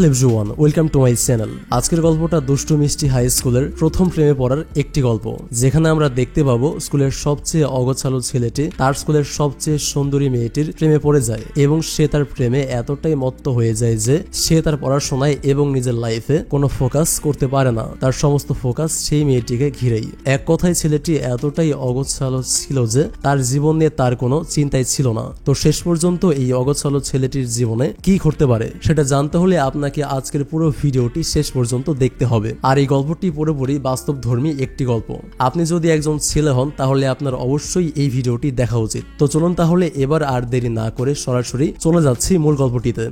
Hello everyone, welcome to my channel. আজকের গল্পটা দুষ্টু মিষ্টি হাই স্কুলের প্রথম প্রেমে পড়ার একটি গল্প, যেখানে আমরা দেখতে পাবো স্কুলের সবচেয়ে অগোছালো ছেলেটি তার স্কুলের সবচেয়ে সুন্দরী মেয়েটির প্রেমে পড়ে যায় এবং সে তার প্রেমে এতটাই মত্ত হয়ে যায় যে সে তার পড়াশোনায় এবং নিজের লাইফে কোনো ফোকাস করতে পারে না। তার সমস্ত ফোকাস সেই মেয়েটিকে ঘিরেই। এক কথায় ছেলেটি এতটাই অগোছালো ছিল যে তার জীবন নিয়ে তার কোনো চিন্তাই ছিল না। তো শেষ পর্যন্ত এই অগোছালো ছেলেটির জীবনে কি ঘটতে পারে সেটা জানতে হলে আপনাকে আজকের পুরো ভিডিওটি শেষ পর্যন্ত দেখতে হবে। আর এই গল্পটি পুরোপুরি বাস্তবধর্মী একটি গল্প। আপনি যদি একজন ছেলে হন তাহলে আপনার অবশ্যই এই ভিডিওটি দেখা উচিত। তো চলুন তাহলে এবার আর দেরি না করে সরাসরি চলে যাচ্ছি মূল গল্পটিতে।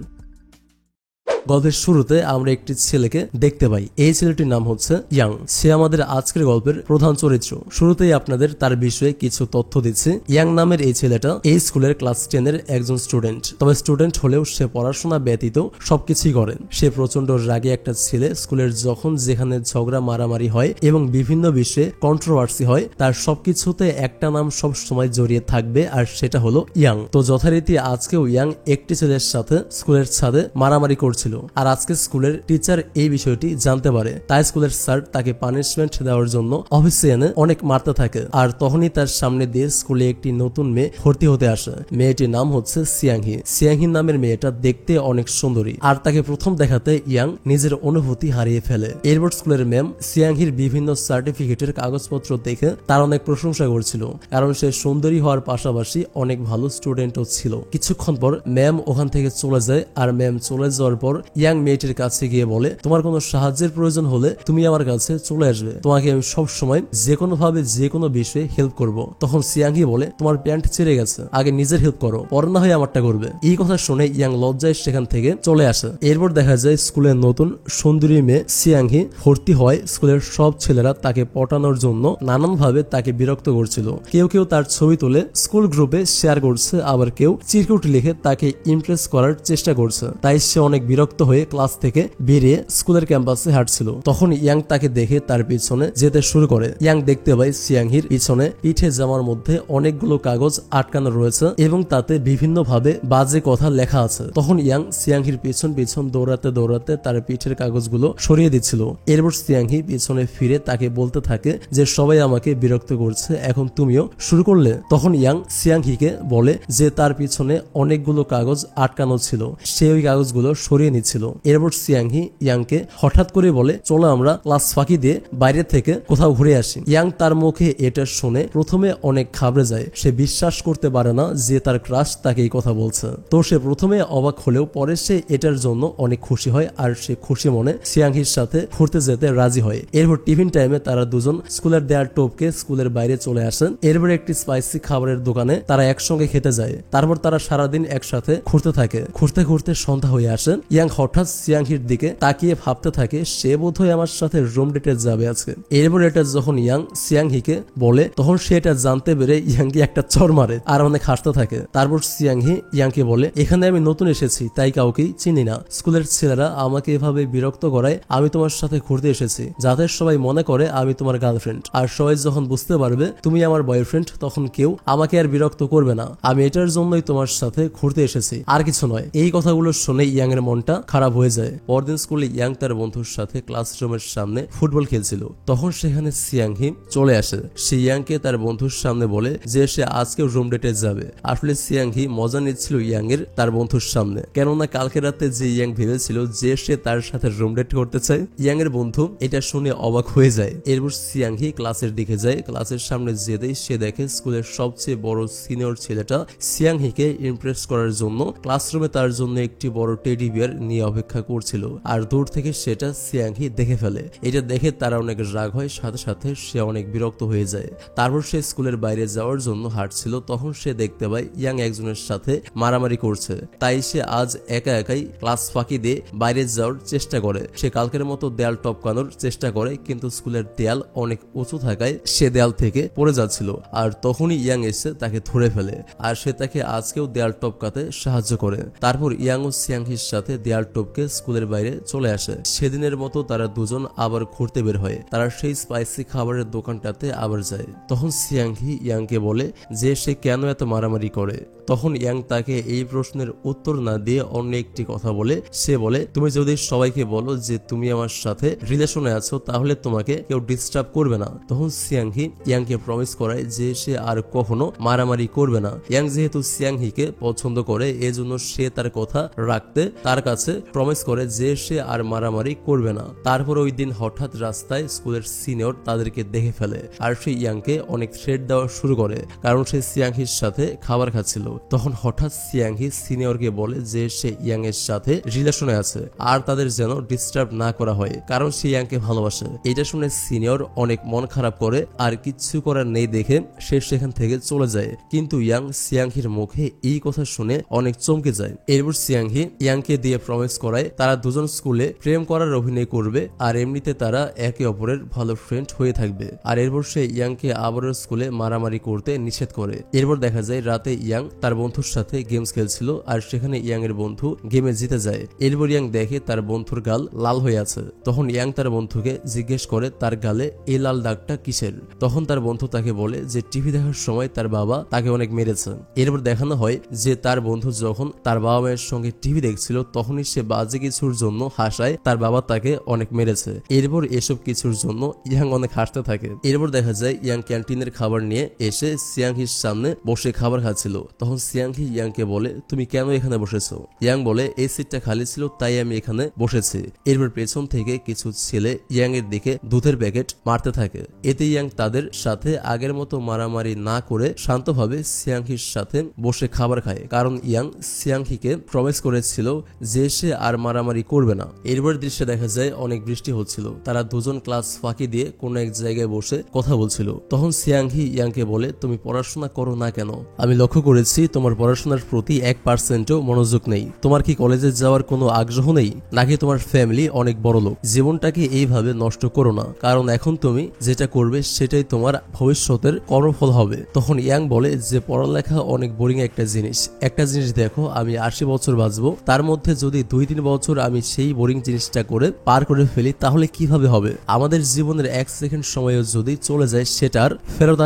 গল্পের শুরুতে আমরা একটি ছেলেকে দেখতে পাই। এই ছেলেটির নাম হচ্ছে ইয়াং। সে আমাদের আজকের গল্পের প্রধান চরিত্র। শুরুতেই আপনাদের তার বিষয়ে কিছু তথ্য দিচ্ছি। ইয়াং নামের এই ছেলেটা এই স্কুলের ক্লাস 10 এর একজন স্টুডেন্ট। তবে স্টুডেন্ট হলেও সে পড়াশোনা ব্যতীত সবকিছুই করেন। সে প্রচন্ড রাগী একটা ছেলে। স্কুলের যখন যেখানে ঝগড়া মারামারি হয় এবং বিভিন্ন বিষয়ে কন্ট্রোভার্সি হয়, তার সবকিছুতে একটা নাম সব সময় জড়িয়ে থাকবে, আর সেটা হলো ইয়াং। তো যথারীতি আজকেও ইয়াং একটি ছেলের সাথে স্কুলের ছাদে মারামারি করছিল। আর আজকে স্কুলের টিচার এই বিষয়টি জানতে পারে, তাই স্কুলের স্যার তাকে পানিশমেন্ট দেওয়ার জন্য অফিসে এনে অনেক মারতে থাকে। আর তখনই তার সামনে দিয়ে স্কুলে একটি নতুন মেয়ে ভর্তি হতে আসে। মেয়েটির নাম হচ্ছে সিয়াংহি। সিয়াংহি নামের মেয়েটা দেখতে অনেক সুন্দরী, আর তাকে প্রথম দেখাতে ইয়াং নিজের অনুভূতি হারিয়ে ফেলে। এরপর স্কুলের ম্যাম সিয়াংহির বিভিন্ন সার্টিফিকেটের কাগজপত্র দেখে তার অনেক প্রশংসা করছিল, কারণ সে সুন্দরী হওয়ার পাশাপাশি অনেক ভালো স্টুডেন্টও ছিল। কিছুক্ষণ পর ম্যাম ওখান থেকে চলে যায়, আর ম্যাম চলে যাওয়ার পর ইয়াং মেয়েটির কাছে গিয়ে বলে, তোমার কোনো সাহায্যের প্রয়োজন হলে তুমি আমার কাছে চলে আসবে, তোমাকে আমি সব সময় যে কোনো ভাবে যে কোনো বিষয়ে হেল্প করব। তখন সিয়াংহি বলে, তোমার প্যান্ট ছিঁড়ে গেছে, আগে নিজের হেল্প করো, পরে না হয় আমারটা করবে। এই কথা শুনে ইয়াং লজ্জায় সেখান থেকে চলে আসে। এরপর দেখা যায় স্কুলের নতুন সুন্দরী মেয়ে সিয়াংহি ভর্তি হয়। স্কুলের সব ছেলেরা তাকে পটানোর জন্য নানান ভাবে তাকে বিরক্ত করছিল। কেউ কেউ তার ছবি তুলে স্কুল গ্রুপে শেয়ার করছে, আবার কেউ চিরকুট লিখে তাকে ইমপ্রেস করার চেষ্টা করছে। তাই সে অনেক বিরক্ত হয়ে ক্লাস থেকে বেরিয়ে স্কুলের ক্যাম্পাসে হাঁটছিল। তখন ইয়াং তাকে দেখে তার পিছনে যেতে শুরু করে। ইয়াং দেখতে পায় সিয়াংহির পিছনে পিঠে জামার মধ্যে অনেকগুলো কাগজ আটকানো রয়েছে এবং তাতে বিভিন্ন ভাবে বাজে কথা লেখা আছে। তখন ইয়াং সিয়াংহির পিছন পিছন দৌড়াতে দৌড়াতে তার পিঠের কাগজগুলো সরিয়ে দিচ্ছিল। এরপর সিয়াংহি পিছনে ফিরে তাকে বলতে থাকে যে সবাই আমাকে বিরক্ত করছে, এখন তুমিও শুরু করলে। তখন ইয়াং সিয়াংহিকে বলে যে তার পিছনে অনেকগুলো কাগজ আটকানো ছিল, সে ওই কাগজগুলো সরিয়ে নিচ্ছিল। এরপর সিয়াংহি ইয়াংকে হঠাৎ করে বলে, চলো আমরা ক্লাস ফাঁকি দিয়ে বাইরে থেকে কোথাও ঘুরে আসি। ইয়াং তার মুখে এটা শুনে প্রথমে অনেক ঘাবড়ে যায়। সে বিশ্বাস করতে পারে না যে তার ক্রাশ তাকে এই কথা বলছে। তো সে প্রথমে অবাক হলেও পরে সে এটার জন্য অনেক খুশি হয়, আর সে খুশি মনে সিয়াংহির সাথে ঘুরতে যেতে রাজি হয়। এরপর টিফিন টাইমে তারা দুজন স্কুলের দেয়ার টোপকে স্কুলের বাইরে চলে আসেন। এরপর একটি স্পাইসি খাবারের দোকানে তারা একসঙ্গে খেতে যায়। তারপর তারা সারাদিন একসাথে ঘুরতে থাকে। ঘুরতে ঘুরতে সন্ধ্যা হয়ে আসেন। ইয়াং হঠাৎ সিয়াংহির দিকে তাকিয়ে ভাবতে থাকে, সে বোধহয় আমার সাথে রুম ডেটে যাবে আজকে। এরপর এটা যখন ইয়াং সিয়াংহিকে বলে, তখন সে এটা জানতে পেরে ইয়াংকে একটা চড় মারে আর অনেক হাসতে থাকে। তারপর সিয়াংহি ইয়াংকে বলে, এখানে আমি নতুন এসেছি, তাই কাউকেই চিনি না। স্কুলের ছেলেরা আমাকে এভাবে বিরক্ত করায় আমি তোমার সাথে ঘুরতে এসেছি, যাতে সবাই মনে করে আমি তোমার গার্লফ্রেন্ড। আর সবাই যখন বুঝতে পারবে তুমি আমার বয়ফ্রেন্ড, তখন কেউ আমাকে আর বিরক্ত করবে না। আমি এটার জন্যই তোমার সাথে ঘুরতে এসেছি, আর কিছু নয়। এই কথাগুলো শুনে ইয়াং এর মনটা খারাপ হয়ে যায়। পরদিন স্কুলে ইয়াং তার বন্ধুর সাথে ক্লাসরুমের সামনে ফুটবল খেলছিল। তখন সেখানে সিয়াংহি চলে আসে। সে ইয়াংকে তার বন্ধুর সামনে বলে যে সে আজকে রুম ডেটে যাবে। আসলে সিয়াংহি মজা নিচ্ছিল ইয়াং এর তার বন্ধুর সামনে, কেননা কালকে রাতে যে ইয়াং ভেবেছিল যে সে তার সাথে রুম ডেট করতে চায়। ইয়াং এর বন্ধু এটা শুনে অবাক হয়ে যায়। এরপর সিয়াংহি ক্লাসের দিকে যায়। ক্লাসের সামনে যেতেই সে দেখে স্কুলের সবচেয়ে বড় সিনিয়র ছেলেটা সিয়াংহিকে ইমপ্রেস করার জন্য ক্লাসরুমে তার জন্য একটি বড় টেডি বিয়ার নিয়ে অপেক্ষা করছিল। আর দূর থেকে সেটা সিয়াংহি দেখে ফেলে। এটা দেখে তারা অনেক রাগ হয়, সাথে সাথে সে অনেক বিরক্ত হয়ে যায়। তারপর সে স্কুলের বাইরে যাওয়ার জন্য হাঁটছিল। তখন সে দেখতে পায় ইয়াং একজনের সাথে মারামারি করছে। তাই সে আজ একা একাই ক্লাস ফাঁকি দিয়ে বাইরে যাওয়ার চেষ্টা করে। সে কালকের মতো দেয়াল টপকানোর চেষ্টা করে, কিন্তু স্কুলের দেয়াল অনেক উঁচু থাকায় সে দেয়াল থেকে পড়ে যাচ্ছিল। আর তখনই ইয়াং এসে তাকে ধরে ফেলে, আর সে তাকে আজকেও দেয়াল টপকাতে সাহায্য করে। তারপর ইয়াং ও সিয়াংহির সাথে দেয়াল চেয়ার টপকে স্কুলের বাইরে চলে আসে। সেদিনের মতো তারা দুজন আবার ঘুরতে বের হয়। তারা সেই স্পাইসি খাবারের দোকানটাতে আবার যায়। তখন সিয়াংহি ইয়াংকে বলে যে সে কেন এত মারামারি করে। তখন ইয়াং তাকে এই প্রশ্নের উত্তর না দিয়ে অন্য একটি কথা বলে। সে বলে, তুমি যদি সবাইকে বলো যে তুমি আমার সাথে রিলেশনে আছো তাহলে তোমাকে কেউ ডিস্টার্ব করবে না। তখন সিয়াংহি ইয়াংকে প্রমিস করায় যে সে আর কখনো মারামারি করবে না। ইয়াং যেহেতু সিয়াংহিকে পছন্দ করে এজন্য সে তার কথা রাখতে তার কাছে প্রমিস করে যে সে আর মারামারি করবে না। তারপর ওই দিন হঠাৎ রাস্তায় স্কুলের সিনিয়র তাদেরকে দেখে ফেলে আর সে ইয়াংকে অনেক থ্রেট দেওয়া শুরু করে, কারণ সে সিয়াংহির সাথে খাবার খাচ্ছিল। তখন হঠাৎ সিয়াংহি সিনিয়রকে বলে যে সে ইয়াং এর সাথে রিলেশনে আছে আর তাদের যেন ডিস্টার্ব না করা হয়, কারণ সে ইয়াংকে ভালোবাসে। এটা শুনে সিনিয়র অনেক মন খারাপ করে আর কিচ্ছু করার নেই দেখে সে সেখান থেকে চলে যায়। কিন্তু ইয়াং সিয়াংহির মুখে এই কথা শুনে অনেক চমকে যায়। এরপর সিয়াংহি ইয়াংকে দিয়ে প্রমিস করায় তারা দুজন স্কুলে প্রেম করার অভিনয় করবে আর এমনিতে তারা একে অপরের ভালো ফ্রেন্ড হয়ে থাকবে। আর এরপর সে ইয়াংকে আবারও স্কুলে মারামারি করতে নিষেধ করে। এরপর দেখা যায় রাতে ইয়াং তার বন্ধুর সাথে গেমস খেলছিল আর সেখানে ইয়াং এর বন্ধু গেমে জিতে যায়। এরপর ইয়াং দেখে তার বন্ধুর গাল লাল হয়ে আছে। তখন ইয়াং তার বন্ধুকে জিজ্ঞেস করে তার গালে এই লাল দাগটা কিসের। তখন তার বন্ধু তাকে বলে যে টিভি দেখার সময় তার বাবা তাকে অনেক মেরেছে। এরপর দেখানো হয় যে তার বন্ধু যখন তার বাবা মায়ের সঙ্গে টিভি দেখছিল তখনই সে বাজে কিছুর জন্য হাসায় তার বাবা তাকে অনেক মেরেছে। এরপর এসব কিছুর জন্য ইয়াং অনেক হাসতে থাকে। এরপর দেখা যায় ইয়াং ক্যান্টিনের খাবার নিয়ে এসে সিয়াংহির সামনে বসে খাবার খাচ্ছিল। তখন সিয়াংহি ইয়াংকে বলে, তুমি কেন এখানে বসেছো? ইয়াং বলে, এই সিটটা খালি ছিল তাই আমি এখানে বসেছি। এরপর পেছন থেকে কিছু ছেলে ইয়াং এর দিকে দুধের প্যাকেট মারতে থাকে। এতে ইয়াং তাদের সাথে আগের মতো মারামারি না করে শান্তভাবে সিয়াংহির সাথে বসে খাবার খায়, কারণ ইয়াং সিয়াংহিকে প্রমিস করেছিল যে সে আর মারামারি করবে না। এরপর দৃশ্যে দেখা যায় অনেক বৃষ্টি হচ্ছিল। তারা দুজন ক্লাস ফাঁকি দিয়ে কোনো এক জায়গায় বসে কথা বলছিল। তখন সিয়াংহি ইয়াংকে বলে, তুমি পড়াশোনা করো না কেন? আমি লক্ষ্য করেছি তোমার পড়াশোনার প্রতি 1%ও মনোযোগ নেই। তোমার কি কলেজে যাওয়ার কোনো আগ্রহ নেই, নাকি তোমার ফ্যামিলি অনেক বড় লোক? জীবনটাকে এইভাবে নষ্ট করো না, কারণ এখন তুমি যেটা করবে সেটাই তোমার ভবিষ্যতের কর্মফল হবে। তখন ইয়াং বলে যে পড়ালেখা অনেক বোরিং একটা জিনিস। একটা জিনিস দেখো, আমি 80 বছর বাঁচবো, তার মধ্যে যদি 2-3 বছর আমি সেই বোরিং জিনিসটা করে পার করে ফেলি তাহলে কিভাবে হবে? আমাদের জীবনের 1 সেকেন্ড সময়ও যদি চলে যায় সেটা আর ফেরত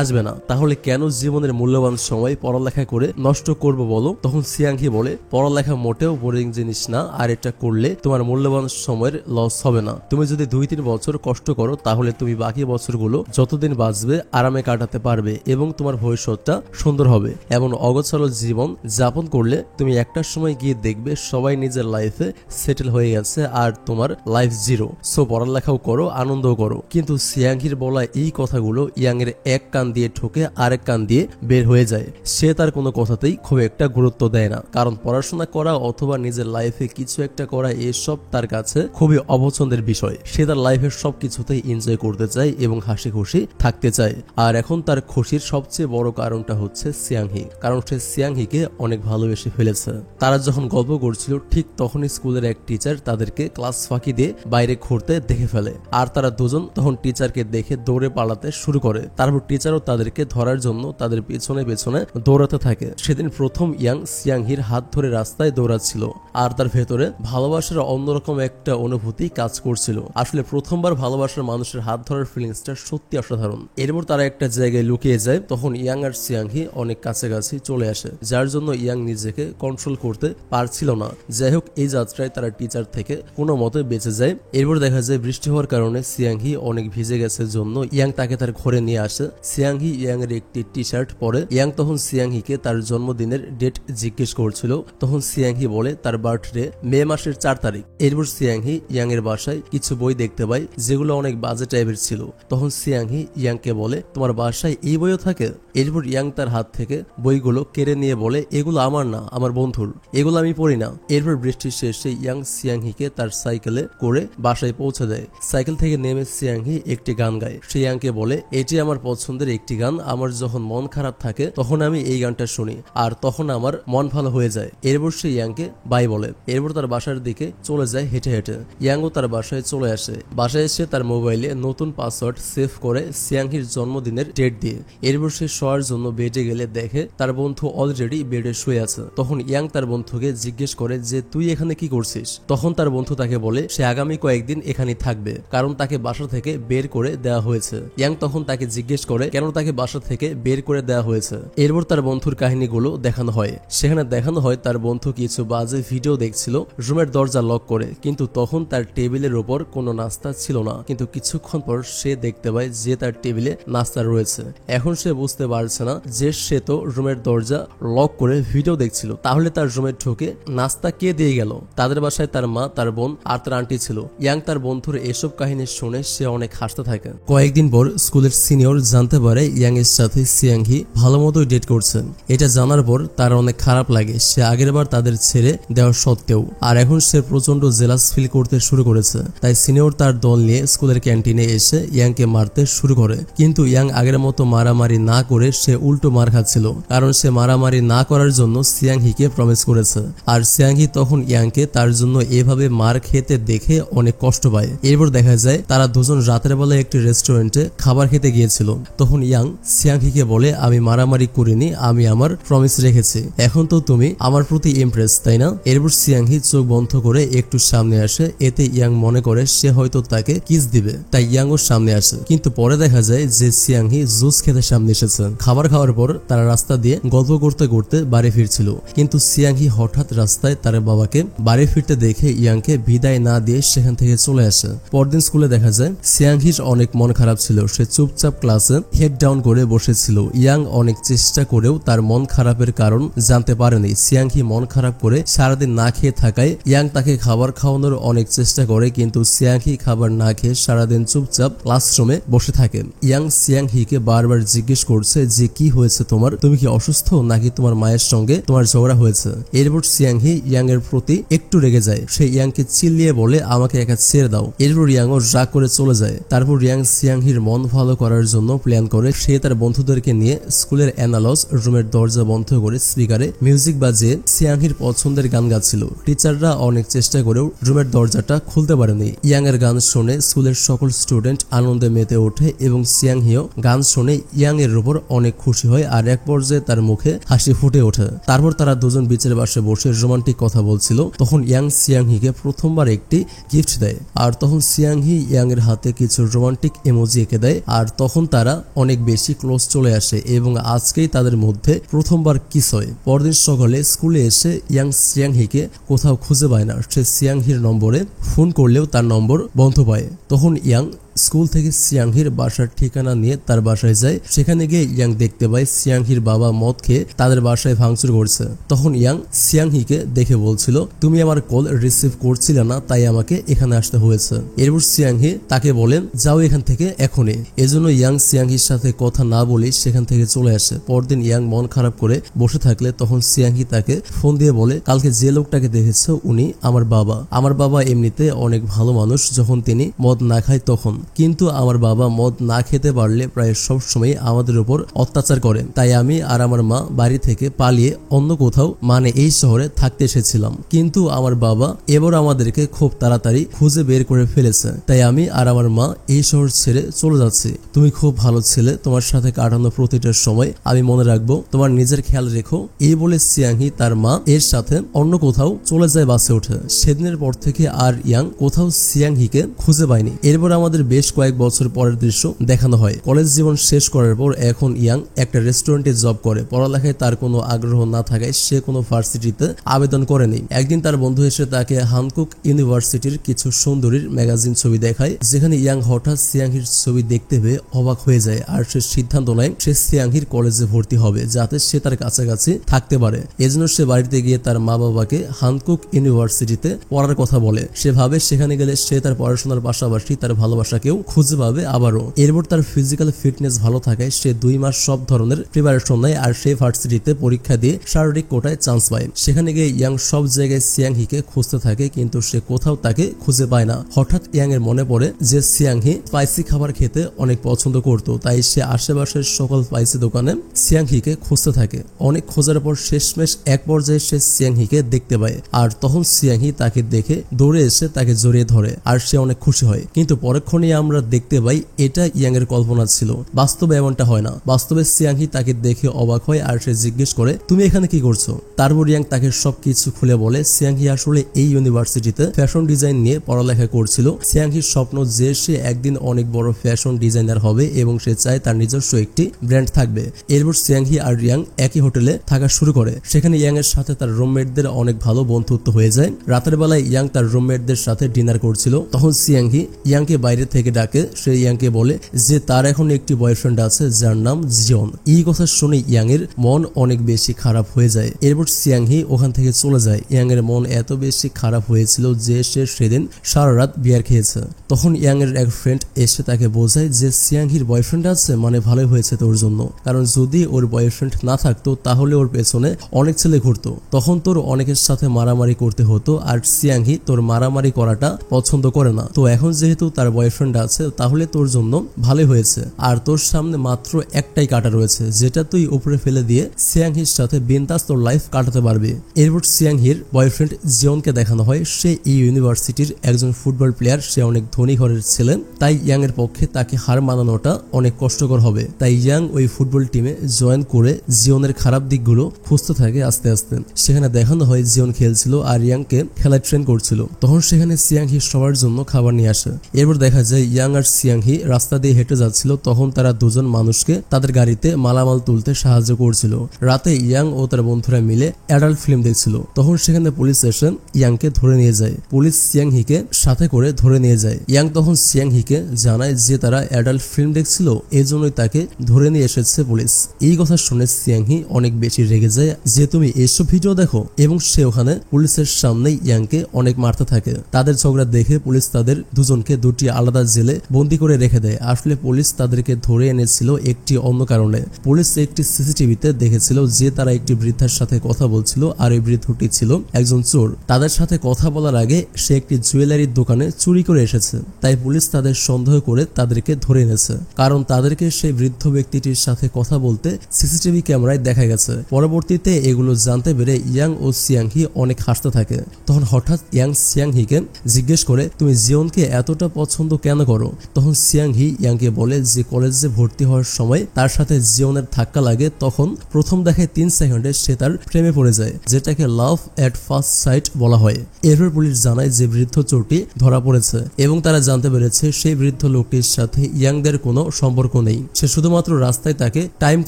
আসবে না। তাহলে কেন জীবনের মূল্যবান সময় পড়ালেখা করে নষ্ট করব বলো? তখন সিয়াংহি বলে, পড়ালেখা মোটেও বোরিং জিনিস না, আর এটা করলে তোমার মূল্যবান সময়ের লস হবে না। তুমি যদি 2-3 বছর কষ্ট করো তাহলে তুমি বাকি বছরগুলো যতদিন বাঁচবে আরামে কাটাতে পারবে এবং তোমার ভবিষ্যৎটা সুন্দর হবে। এমন অগোছালো জীবন যাপন করলে তুমি একটা সময় গিয়ে দেখবে সবাই নিজের লাইফে সেটেল হয়ে গেছে আর তোমার লাইফ জিরো। সো পড়ালেখাও করো, আনন্দও করো। কিন্তু সিয়াংহির বলা এই কথাগুলো ইয়াং এর এক কান দিয়ে ঢোকে আরেক কান দিয়ে বের হয়ে যায়। সে তার কোনো কথাতেই খুব একটা গুরুত্ব দেয় না, কারণ পড়াশোনা করা অথবা নিজের লাইফে কিছু একটা করা এসব তার কাছে খুবই অপছন্দের বিষয়। সে তার লাইফের সবকিছুতেই এনজয় করতে চায় এবং হাসি খুশি থাকতে চায়। আর এখন তার খুশির সবচেয়ে বড় কারণটা হচ্ছে সিয়াংহি, কারণ সে সিয়াংহিকে অনেক ভালোবেসে ফেলেছে। তারা যখন গল্প করছিল ঠিক তখনই স্কুলের এক টিচার তাদেরকে ক্লাস ফাঁকি দিয়ে বাইরে ঘুরতে দেখে ফেলে আর তারা দুজন তখন টিচারকে দেখে দৌড়ে পালাতে শুরু করে। তারপর টিচারও তাদেরকে ধরার জন্য তাদের পেছনে পেছনে দৌড়াতে থাকে। সেদিন প্রথম ইয়াং সিয়াংহির হাত ধরে রাস্তায় দৌড়াচ্ছিল আর তার ভেতরে ভালোবাসার অন্যরকম একটা অনুভূতি কাজ করছিল। আসলে প্রথমবার ভালোবাসার মানুষের হাত ধরার ফিলিংসটা সত্যি অসাধারণ। এরপর তারা একটা জায়গায় লুকিয়ে যায়। তখন ইয়াং আর সিয়াংহি অনেক কাছাকাছি চলে আসে, যার জন্য ইয়াং নিজেকে কন্ট্রোল করতে পারছিল না। যাই হোক, এই যাত্রায় তারা টিচার থেকে কোনো মতে বেঁচে যায়। এরপর দেখা যায় বৃষ্টি হওয়ার কারণে সিয়াংহি অনেক ভিজে গেছে জন্য ইয়াং তাকে তার ঘরে নিয়ে আসে। সিয়াংহি ইয়াং এর একটি টি শার্ট পরে। ইয়াং তখন সিয়াংহিকে তার জন্মদিনের ডেট জিজ্ঞেস করছিল। তখন সিয়াংহি বলে তার বার্থডে মে মাসের 4 তারিখ। এরপর সিয়াংহি ইয়াং এর বাসায় কিছু বই দেখতে পায় যেগুলো অনেক বাজে টাইপের ছিল। তখন সিয়াংহি ইয়াংকে বলে, তোমার বাসায় এই বইও থাকে? এরপর ইয়াং তার হাত থেকে বইগুলো কেড়ে নিয়ে বলে, এগুলো আমার না, আমার বন্ধুর, এগুলো আমি পড়ি না। এরপর বৃষ্টির শেষে ইয়াং সিয়াংহিকে তার সাইকেলে করে বাসায় পৌঁছে দেয়। সাইকেল থেকে নেমে সিয়াংহি একটি গান গায়। সে ইয়াংকে বলে, এটি আমার পছন্দের একটি গান, আমার যখন মন খারাপ থাকে তখন আমি এই গানটা শুনি আর তখন আমার মন ভালো হয়ে যায়। এরপর সে ইয়াংকে বাই বলে। এরপর তার বাসার দিকে চলে যায় হেঁটে হেঁটে। ইয়াংও তার বাসায় চলে আসে। বাসায় এসে তার মোবাইলে নতুন পাসওয়ার্ড সেভ করে সিয়াংহির জন্মদিনের ডেট দিয়ে। এরপর সে শোয়ার জন্য বেডে গেলে দেখে তার বন্ধু অলরেডি বেডে শুয়ে আছে। তখন ইয়াং তার বন্ধুকে জিজ্ঞেস করে যে তুই এখানে কি করছিস। তখন তার বন্ধু তাকে বলে সে আগামী কয়েকদিন এখানেই থাকবে, কারণ তাকে বাসা থেকে বের করে দেওয়া হয়েছে। ইয়াং তখন তাকে জিজ্ঞেস করে কেন তাকে বাসা থেকে বের করে দেওয়া হয়েছে। এরপর তার বন্ধুর কাহিনীগুলো দেখানো হয়। সেখানে দেখানো হয় তার বন্ধু কিছু বাজে ভিডিও দেখছিল রুমের দরজা লক করে, কিন্তু তখন তার টেবিলের উপর কোনো নাস্তা ছিল না। কিন্তু কিছুক্ষণ পর সে দেখতে পায় যে তার টেবিলে নাস্তা রয়েছে। এখন সে বুঝতে পারছে না যে সে তো রুমের দরজা লক করে ভিডিও দেখছিল, তাহলে তার রুমে ঢুকে নাস্তা কে দিয়ে গেল। তাদের বাসায় তার মা, তার বোন আর তার আন্টি ছিল। ইয়াং তার বন্ধুর এসব কাহিনী শুনে সে অনেক হাসতে থাকে। কয়েকদিন পর স্কুলের সিনিয়র জানতে পারে ইয়াং এর সাথে সিয়াংহি ভালো মতোই ডেট করছেন। এটা জানার পর তার অনেক খারাপ লাগে। সে আগের বার তাদের ছেড়ে দেওয়া সত্ত্বেও আর এখন সে প্রচন্ড জেলাস ফিল করতে শুরু করেছে। তাই সিনিয়র তার দল নিয়ে স্কুলের ক্যান্টিনে এসে ইয়াংকে মারতে শুরু করে, কিন্তু ইয়াং আগের মতো মারামারি না করে সে উল্টো মার খাচ্ছিল, কারণ সে মারামারি না করার জন্য সিয়াংহিকে প্রমিস করেছে। আর সিয়াংহি তখন ইয়াংকে তার জন্য এভাবে মার খেতে দেখে অনেক কষ্ট পায়। এরপর দেখা যায় তারা দুজন রাতের বেলা একটি রেস্টুরেন্টে খাবার খেতে গিয়েছিল। তখন ইয়াং সিয়াংহিকে বলে আমি মারামারি করিনি, আমি আমার প্রমিস রেখেছি, এখন তো তুমি আমার প্রতি ইমপ্রেস, তাই না। এরপর সিয়াংহি চোখ বন্ধ করে একটু সামনে আসে। এতে ইয়াং মনে করে সে হয়তো তাকে কিস দিবে, তাই ইয়াং ওর সামনে আসে। কিন্তু পরে দেখা যায় যে সিয়াংহি জুস খেতে সামনে এসেছে। খাবার খাওয়ার পর তারা রাস্তা দিয়ে গল্প করতে করতে বাড়ি ফিরছিল, কিন্তু সিয়াংহি হঠাৎ রাস্তায় তার বাবাকে বাড়ি ফিরতে দেখে ইয়াংকে বিদায় না দিয়ে সেখান থেকে চলে আসে। পরদিন স্কুলে দেখা যায় সিয়াংহির অনেক মন খারাপ ছিল। সে চুপচাপ ক্লাসে হেড ডাউন করে বসেছিল। ইয়াং অনেক চেষ্টা করেও তার মন খারাপের কারণ জানতে পারেনি। সিয়াংহি মন খারাপ করে সারাদিন না খেয়ে থাকায় ইয়াং তাকে খাবার খাওয়ানোর অনেক চেষ্টা করে, কিন্তু সিয়াংহি খাবার না খেয়ে সারাদিন চুপচাপ ক্লাসরুমে বসে থাকে। ইয়াং সিয়াংহিকে বারবার জিজ্ঞেস করছে যে কি হয়েছে তোমার, তুমি কি অসুস্থ নাকি তোমার মায়ের সঙ্গে তোমার ঝগড়া হয়েছে। এরপর সিয়াংহি ইয়াং এর প্রতি একটু রেগে যায়। সে ইয়াংকে চিল্লিয়ে বলে আমাকে একা ছেড়ে দাও। এরপর ইয়াং ও রাগ করে চলে যায়। তারপর ইয়াং সিয়াংহির মন ভালো করার জন্য প্ল্যান করে সে তার বন্ধুদেরকে নিয়ে স্কুলের অ্যানালস রুমের দরজা বন্ধ করে স্পিকারে মিউজিক বাজিয়ে সিয়াংহির পছন্দের গান গাচ্ছিল। টিচাররা অনেক চেষ্টা করেও রুমের দরজাটা খুলতে পারেনি। ইয়াং এর গান শুনে স্কুলের সকল স্টুডেন্ট আনন্দে মেতে ওঠে এবং সিয়াংহিও গান শুনে ইয়াং এর উপর অনেক খুশি হয় আর এক পর্যায়ে তার মুখে হাসি ফুটে ওঠে। তারপর তারা দুজন বিচের পাশে বসে রোমান্টিক কথা বলছিল। তখন ইয়াং সিয়াংহিকে প্রথমবার একটি গিফট দেয়, আর তখন সিয়াংহি ইয়াং এর হাতে কিছু রোমান্টিক ইমোজি এঁকে দেয়। আর তখন তারা অনেক বেশি ক্লোজ চলে আসে এবং আজকেই তাদের মধ্যে প্রথমবার কিস হয়। পরদিন সকালে স্কুলে এসে ইয়াং সিয়াংহিকে কোথাও খুঁজে পায় না। সে সিয়াংহির নম্বরে ফোন করলেও তার নম্বর বন্ধ পায়। তখন ইয়াং স্কুল থেকে সিয়াংহির বাসার ঠিকানা নিয়ে তার বাসায় যায়। সেখানে গিয়ে ইয়াং দেখতে পায় সিয়াংহির বাবা মদ খেয়ে তাদের বাসায় ভাঙচুর করছে। তখন ইয়াং সিয়াংহিকে দেখে বলছিল তুমি আমার কল রিসিভ করছিলে না, তাই আমাকে এখানে আসতে হয়েছে। এরপর সিয়াংহি তাকে বলেন যাও এখান থেকে এখনই। এজন্য ইয়াং সিয়াংহির সাথে কথা না বলে সেখান থেকে চলে আসে। পরদিন ইয়াং মন খারাপ করে বসে থাকলে তখন সিয়াংহি তাকে ফোন দিয়ে বলে কালকে যে লোকটাকে দেখেছো উনি আমার বাবা। আমার বাবা এমনিতে অনেক ভালো মানুষ যখন তিনি মদ না খায় তখন, কিন্তু আমার বাবা মদ না খেতে পারলে প্রায় সব সময় আমাদের উপর অত্যাচার করে। তাই আমি আর আমার মা বাড়ি থেকে পালিয়ে অন্য কোথাও মানে এই শহরে থাকতে এসেছিলাম, কিন্তু আমার বাবা এবার আমাদেরকে খুব তাড়াতাড়ি খুঁজে বের করে ফেলেছে। তাই আমি আর আমার মা এই শহর ছেড়ে চলে যাচ্ছি। তুমি খুব ভালো ছেলে, তোমার সাথে কাটানো প্রতিটা সময় আমি মনে রাখবো, তোমার নিজের খেয়াল রেখো। এই বলে সিয়াংহি তার মা এর সাথে অন্য কোথাও চলে যায় বাসে ওঠে। সেদিনের পর থেকে আর ইয়াং কোথাও সিয়াংহিকে খুঁজে পায়নি। এরপর আমাদের বেশ কয়েক বছর পরের দৃশ্য দেখানো হয়। কলেজ জীবন শেষ করার পর এখন ইয়াং একটা রেস্টুরেন্টে জব করে। পড়ালেখায় তার কোনো আগ্রহ না থাকায় সে কোনো ভার্সিটিতে আবেদন করেনি। একদিন তার বন্ধু এসে তাকে হানকুক ইউনিভার্সিটির কিছু সুন্দরীর ম্যাগাজিন ছবি দেখায়, যেখানে ইয়াং হঠাৎ সিয়াংহির ছবি দেখতে পেয়ে অবাক হয়ে যায়। আর সে সিদ্ধান্ত নেয় সে সিয়াংহির কলেজে ভর্তি হবে যাতে সে তার কাছাকাছি থাকতে পারে। এজন্য সে বাড়িতে গিয়ে তার মা বাবাকে হানকুক ইউনিভার্সিটিতে পড়ার কথা বলে। সে ভাবে সেখানে গেলে সে তার পড়াশোনার পাশাপাশি তার ভালোবাসাকেও খুঁজে পাবে আবারও। এরপর তার ফিজিক্যাল ফিটনেস ভালো থাকায় সে 2 মাস সব ধরনের প্রিপারেশন নেয় আর সেই ভার্সিটিতে পরীক্ষা দিয়ে শারীরিক কোটায় চান্স পায়। সেখানে গিয়ে ইয়াং সব জায়গায় সিয়াংহিকে খুঁজতে থাকে, কিন্তু সে কোথাও তাকে খুঁজে পায় না। হঠাৎ ইয়াং এর মনে পড়ে যে সিয়াংহি স্পাইসি খাবার খেতে অনেক পছন্দ করত, তাই সে আশেপাশের সকল স্পাইসি দোকানে সিয়াংহিকে খুঁজতে থাকে। অনেক খোঁজার পর শেষমেশ এক পর্যায়ে সে সিয়াংহিকে দেখতে পায়, আর তখন সিয়াংহি তাকে দেখে দৌড়ে এসে তাকে জড়িয়ে ধরে আর সে অনেক খুশি হয়। কিন্তু পরক্ষণে আমরা দেখতে পাই এটা ইয়াং এর কল্পনা ছিল, বাস্তবে এমনটা হয় না। বাস্তবে সিয়াংহি তাকে দেখে অবাক হয় আর সে জিজ্ঞেস করে তুমি এখানে কি করছো। তারপর ইয়াং তাকে সবকিছু খুলে বলে সিয়াংহি আসলে এই ইউনিভার্সিটিতে ফ্যাশন ডিজাইন নিয়ে পড়ালেখা করছিল। সিয়াংহির স্বপ্ন যে সে একদিন অনেক বড় ফ্যাশন ডিজাইনার হবে এবং সে চায় তার নিজস্ব একটি ব্র্যান্ড থাকবে। এরপর সিয়াংহি আর ইয়াং একই হোটেলে থাকা শুরু করে। সেখানে ইয়াং এর সাথে তার রুমমেটদের অনেক ভালো বন্ধুত্ব হয়ে যায়। রাতের বেলায় ইয়াং তার রুমমেটদের সাথে ডিনার করছিল, তখন সিয়াংহি ইয়াংকে বাইরে থেকে ডাকে। সে ইয়াংকে বলে যে তার এখন একটি বয়ফ্রেন্ড আছে যার নাম জিয়ন। এই কথা শুনে ইয়াং এর মন অনেক বেশি খারাপ হয়ে যায়। এরপর সিয়াংহি ওখান থেকে চলে যায়। ইয়াং এর মন এত বেশি খারাপ হয়েছিল যে সে সেদিন সারা রাত বিয়ার খেয়েছে। তখন ইয়াং এর এক ফ্রেন্ড এসে তাকে বোঝায় যে সিয়াংহির বয়ফ্রেন্ড আছে, মানে ভালোই হয়েছে তোর জন্য, কারণ যদি ওর বয়ফ্রেন্ড না থাকতো তাহলে ওর পেছনে অনেক ছেলে ঘুরতো, তখন তোর অনেকের সাথে মারামারি করতে হতো। আর সিয়াংহি তোর মারামারি করাটা পছন্দ করে না, তো এখন যেহেতু তার বয়ফ্রেন্ড আছে তাহলে তোর জন্য ভালোই হয়েছে। আর তোর সামনে মাত্র একটাই কাটা রয়েছে যেটা তুই উপরে ফেলে দিয়ে সিয়াংহির সাথে বিন্দাস তোর লাইফ কাটাতে পারবি। এরপর সিয়াংহির বয়ফ্রেন্ড জিয়নকে দেখানো হয়। সে এই ইউনিভার্সিটির একজন ফুটবল প্লেয়ার, সে অনেক ধনী ঘরের ছেলে, তাই ইয়াং এর পক্ষে তাকে হার মানানোটা অনেক কষ্টকর হবে। তাই ইয়াং ওই ফুটবল টিমে জয়েন করে জিয়নের খারাপ দিকগুলো খুঁজতে থাকে আস্তে আস্তে। সেখানে দেখানো হয় জিয়ন খেলছিল আর ইয়াংকে খেলায় ট্রেন করছিল। তখন সেখানে সিয়াংহি সবার জন্য খাবার নিয়ে আসে। এরপর দেখা যায় ইয়াং আর সিয়াংহি রাস্তা দিয়ে হেঁটে যাচ্ছিল, তখন তারা দুজন মানুষকে তাদের গাড়িতে মালামাল তুলতে সাহায্য করছিল। রাতে ইয়াং ও তার বন্ধুরা মিলে অ্যাডাল্ট ফিল্ম দেখছিল, তখন সেখানে পুলিশ এসে ইয়াংকে ধরে নিয়ে যায়। পুলিশ সিয়াংহিকে সাথে করে ধরে নিয়ে যায়। ইয়াং তখন সিয়াংহিকে জানায় যে তারা অ্যাডাল্ট ফিল্ম দেখছিল, এই জন্যই তাকে ধরে নিয়ে এসেছে পুলিশ। এই কথা শুনে সিয়াংহি অনেক বেশি রেগে যায় যে তুমি এসব ভিডিও দেখো, এবং সে ওখানে পুলিশের সামনে ইয়াংকে অনেক মারতে থাকে। তাদের ঝগড়া দেখে পুলিশ তাদের দুজনকে দুটি আলাদা জেলে বন্দি করে রেখে দেয়। আসলে পুলিশ তাদেরকে ধরে এনেছিল একটি অন্য কারণে। পুলিশ একটি সিসিটিভিতে দেখেছিল যে তারা একটি বৃদ্ধার সাথে কথা বলছিল আর এই বৃদ্ধটি ছিল একজন চোর। তাদের সাথে কথা বলার আগে সে একটি জুয়েলারির দোকানে চুরি করে এসেছে, তাই পুলিশ তাদের সন্দেহ করে তাদেরকে ধরে এনেছে, কারণ তাদেরকে সেই বৃদ্ধ ব্যক্তিটির সাথে কথা বলতে সিসিটিভি ক্যামেরায় দেখা গেছে। পরবর্তীতে এগুলো জানতে পেরে ইয়াং ও সিয়াংহি অনেক হাসতে থাকে। তখন হঠাৎ ইয়াং সিয়াংহিকে জিজ্ঞেস করে তুমি জিয়নকে এতটা পছন্দ কেন করো। তখন সিয়াংহি ইয়াংকে বলে যে কলেজে ভর্তি হওয়ার সময় তার সাথে জিয়নের ধাক্কা লাগে, তখন প্রথম দেখায় 3 সেকেন্ডে সে তার প্রেমে পড়ে যায়, যেটাকে লাভ এট ফার্স্ট সাইট বলা হয়। এরপর পুলিশ জানায় যে বৃদ্ধ চোরটি ধরা পড়েছে এবং তারা জানতে পেরেছে সেই বৃদ্ধ লোকটির সাথে ইয়াংদের কোনো সম্পর্ক নেই, সে শুধুমাত্র রাস্তায় তাকে টাইম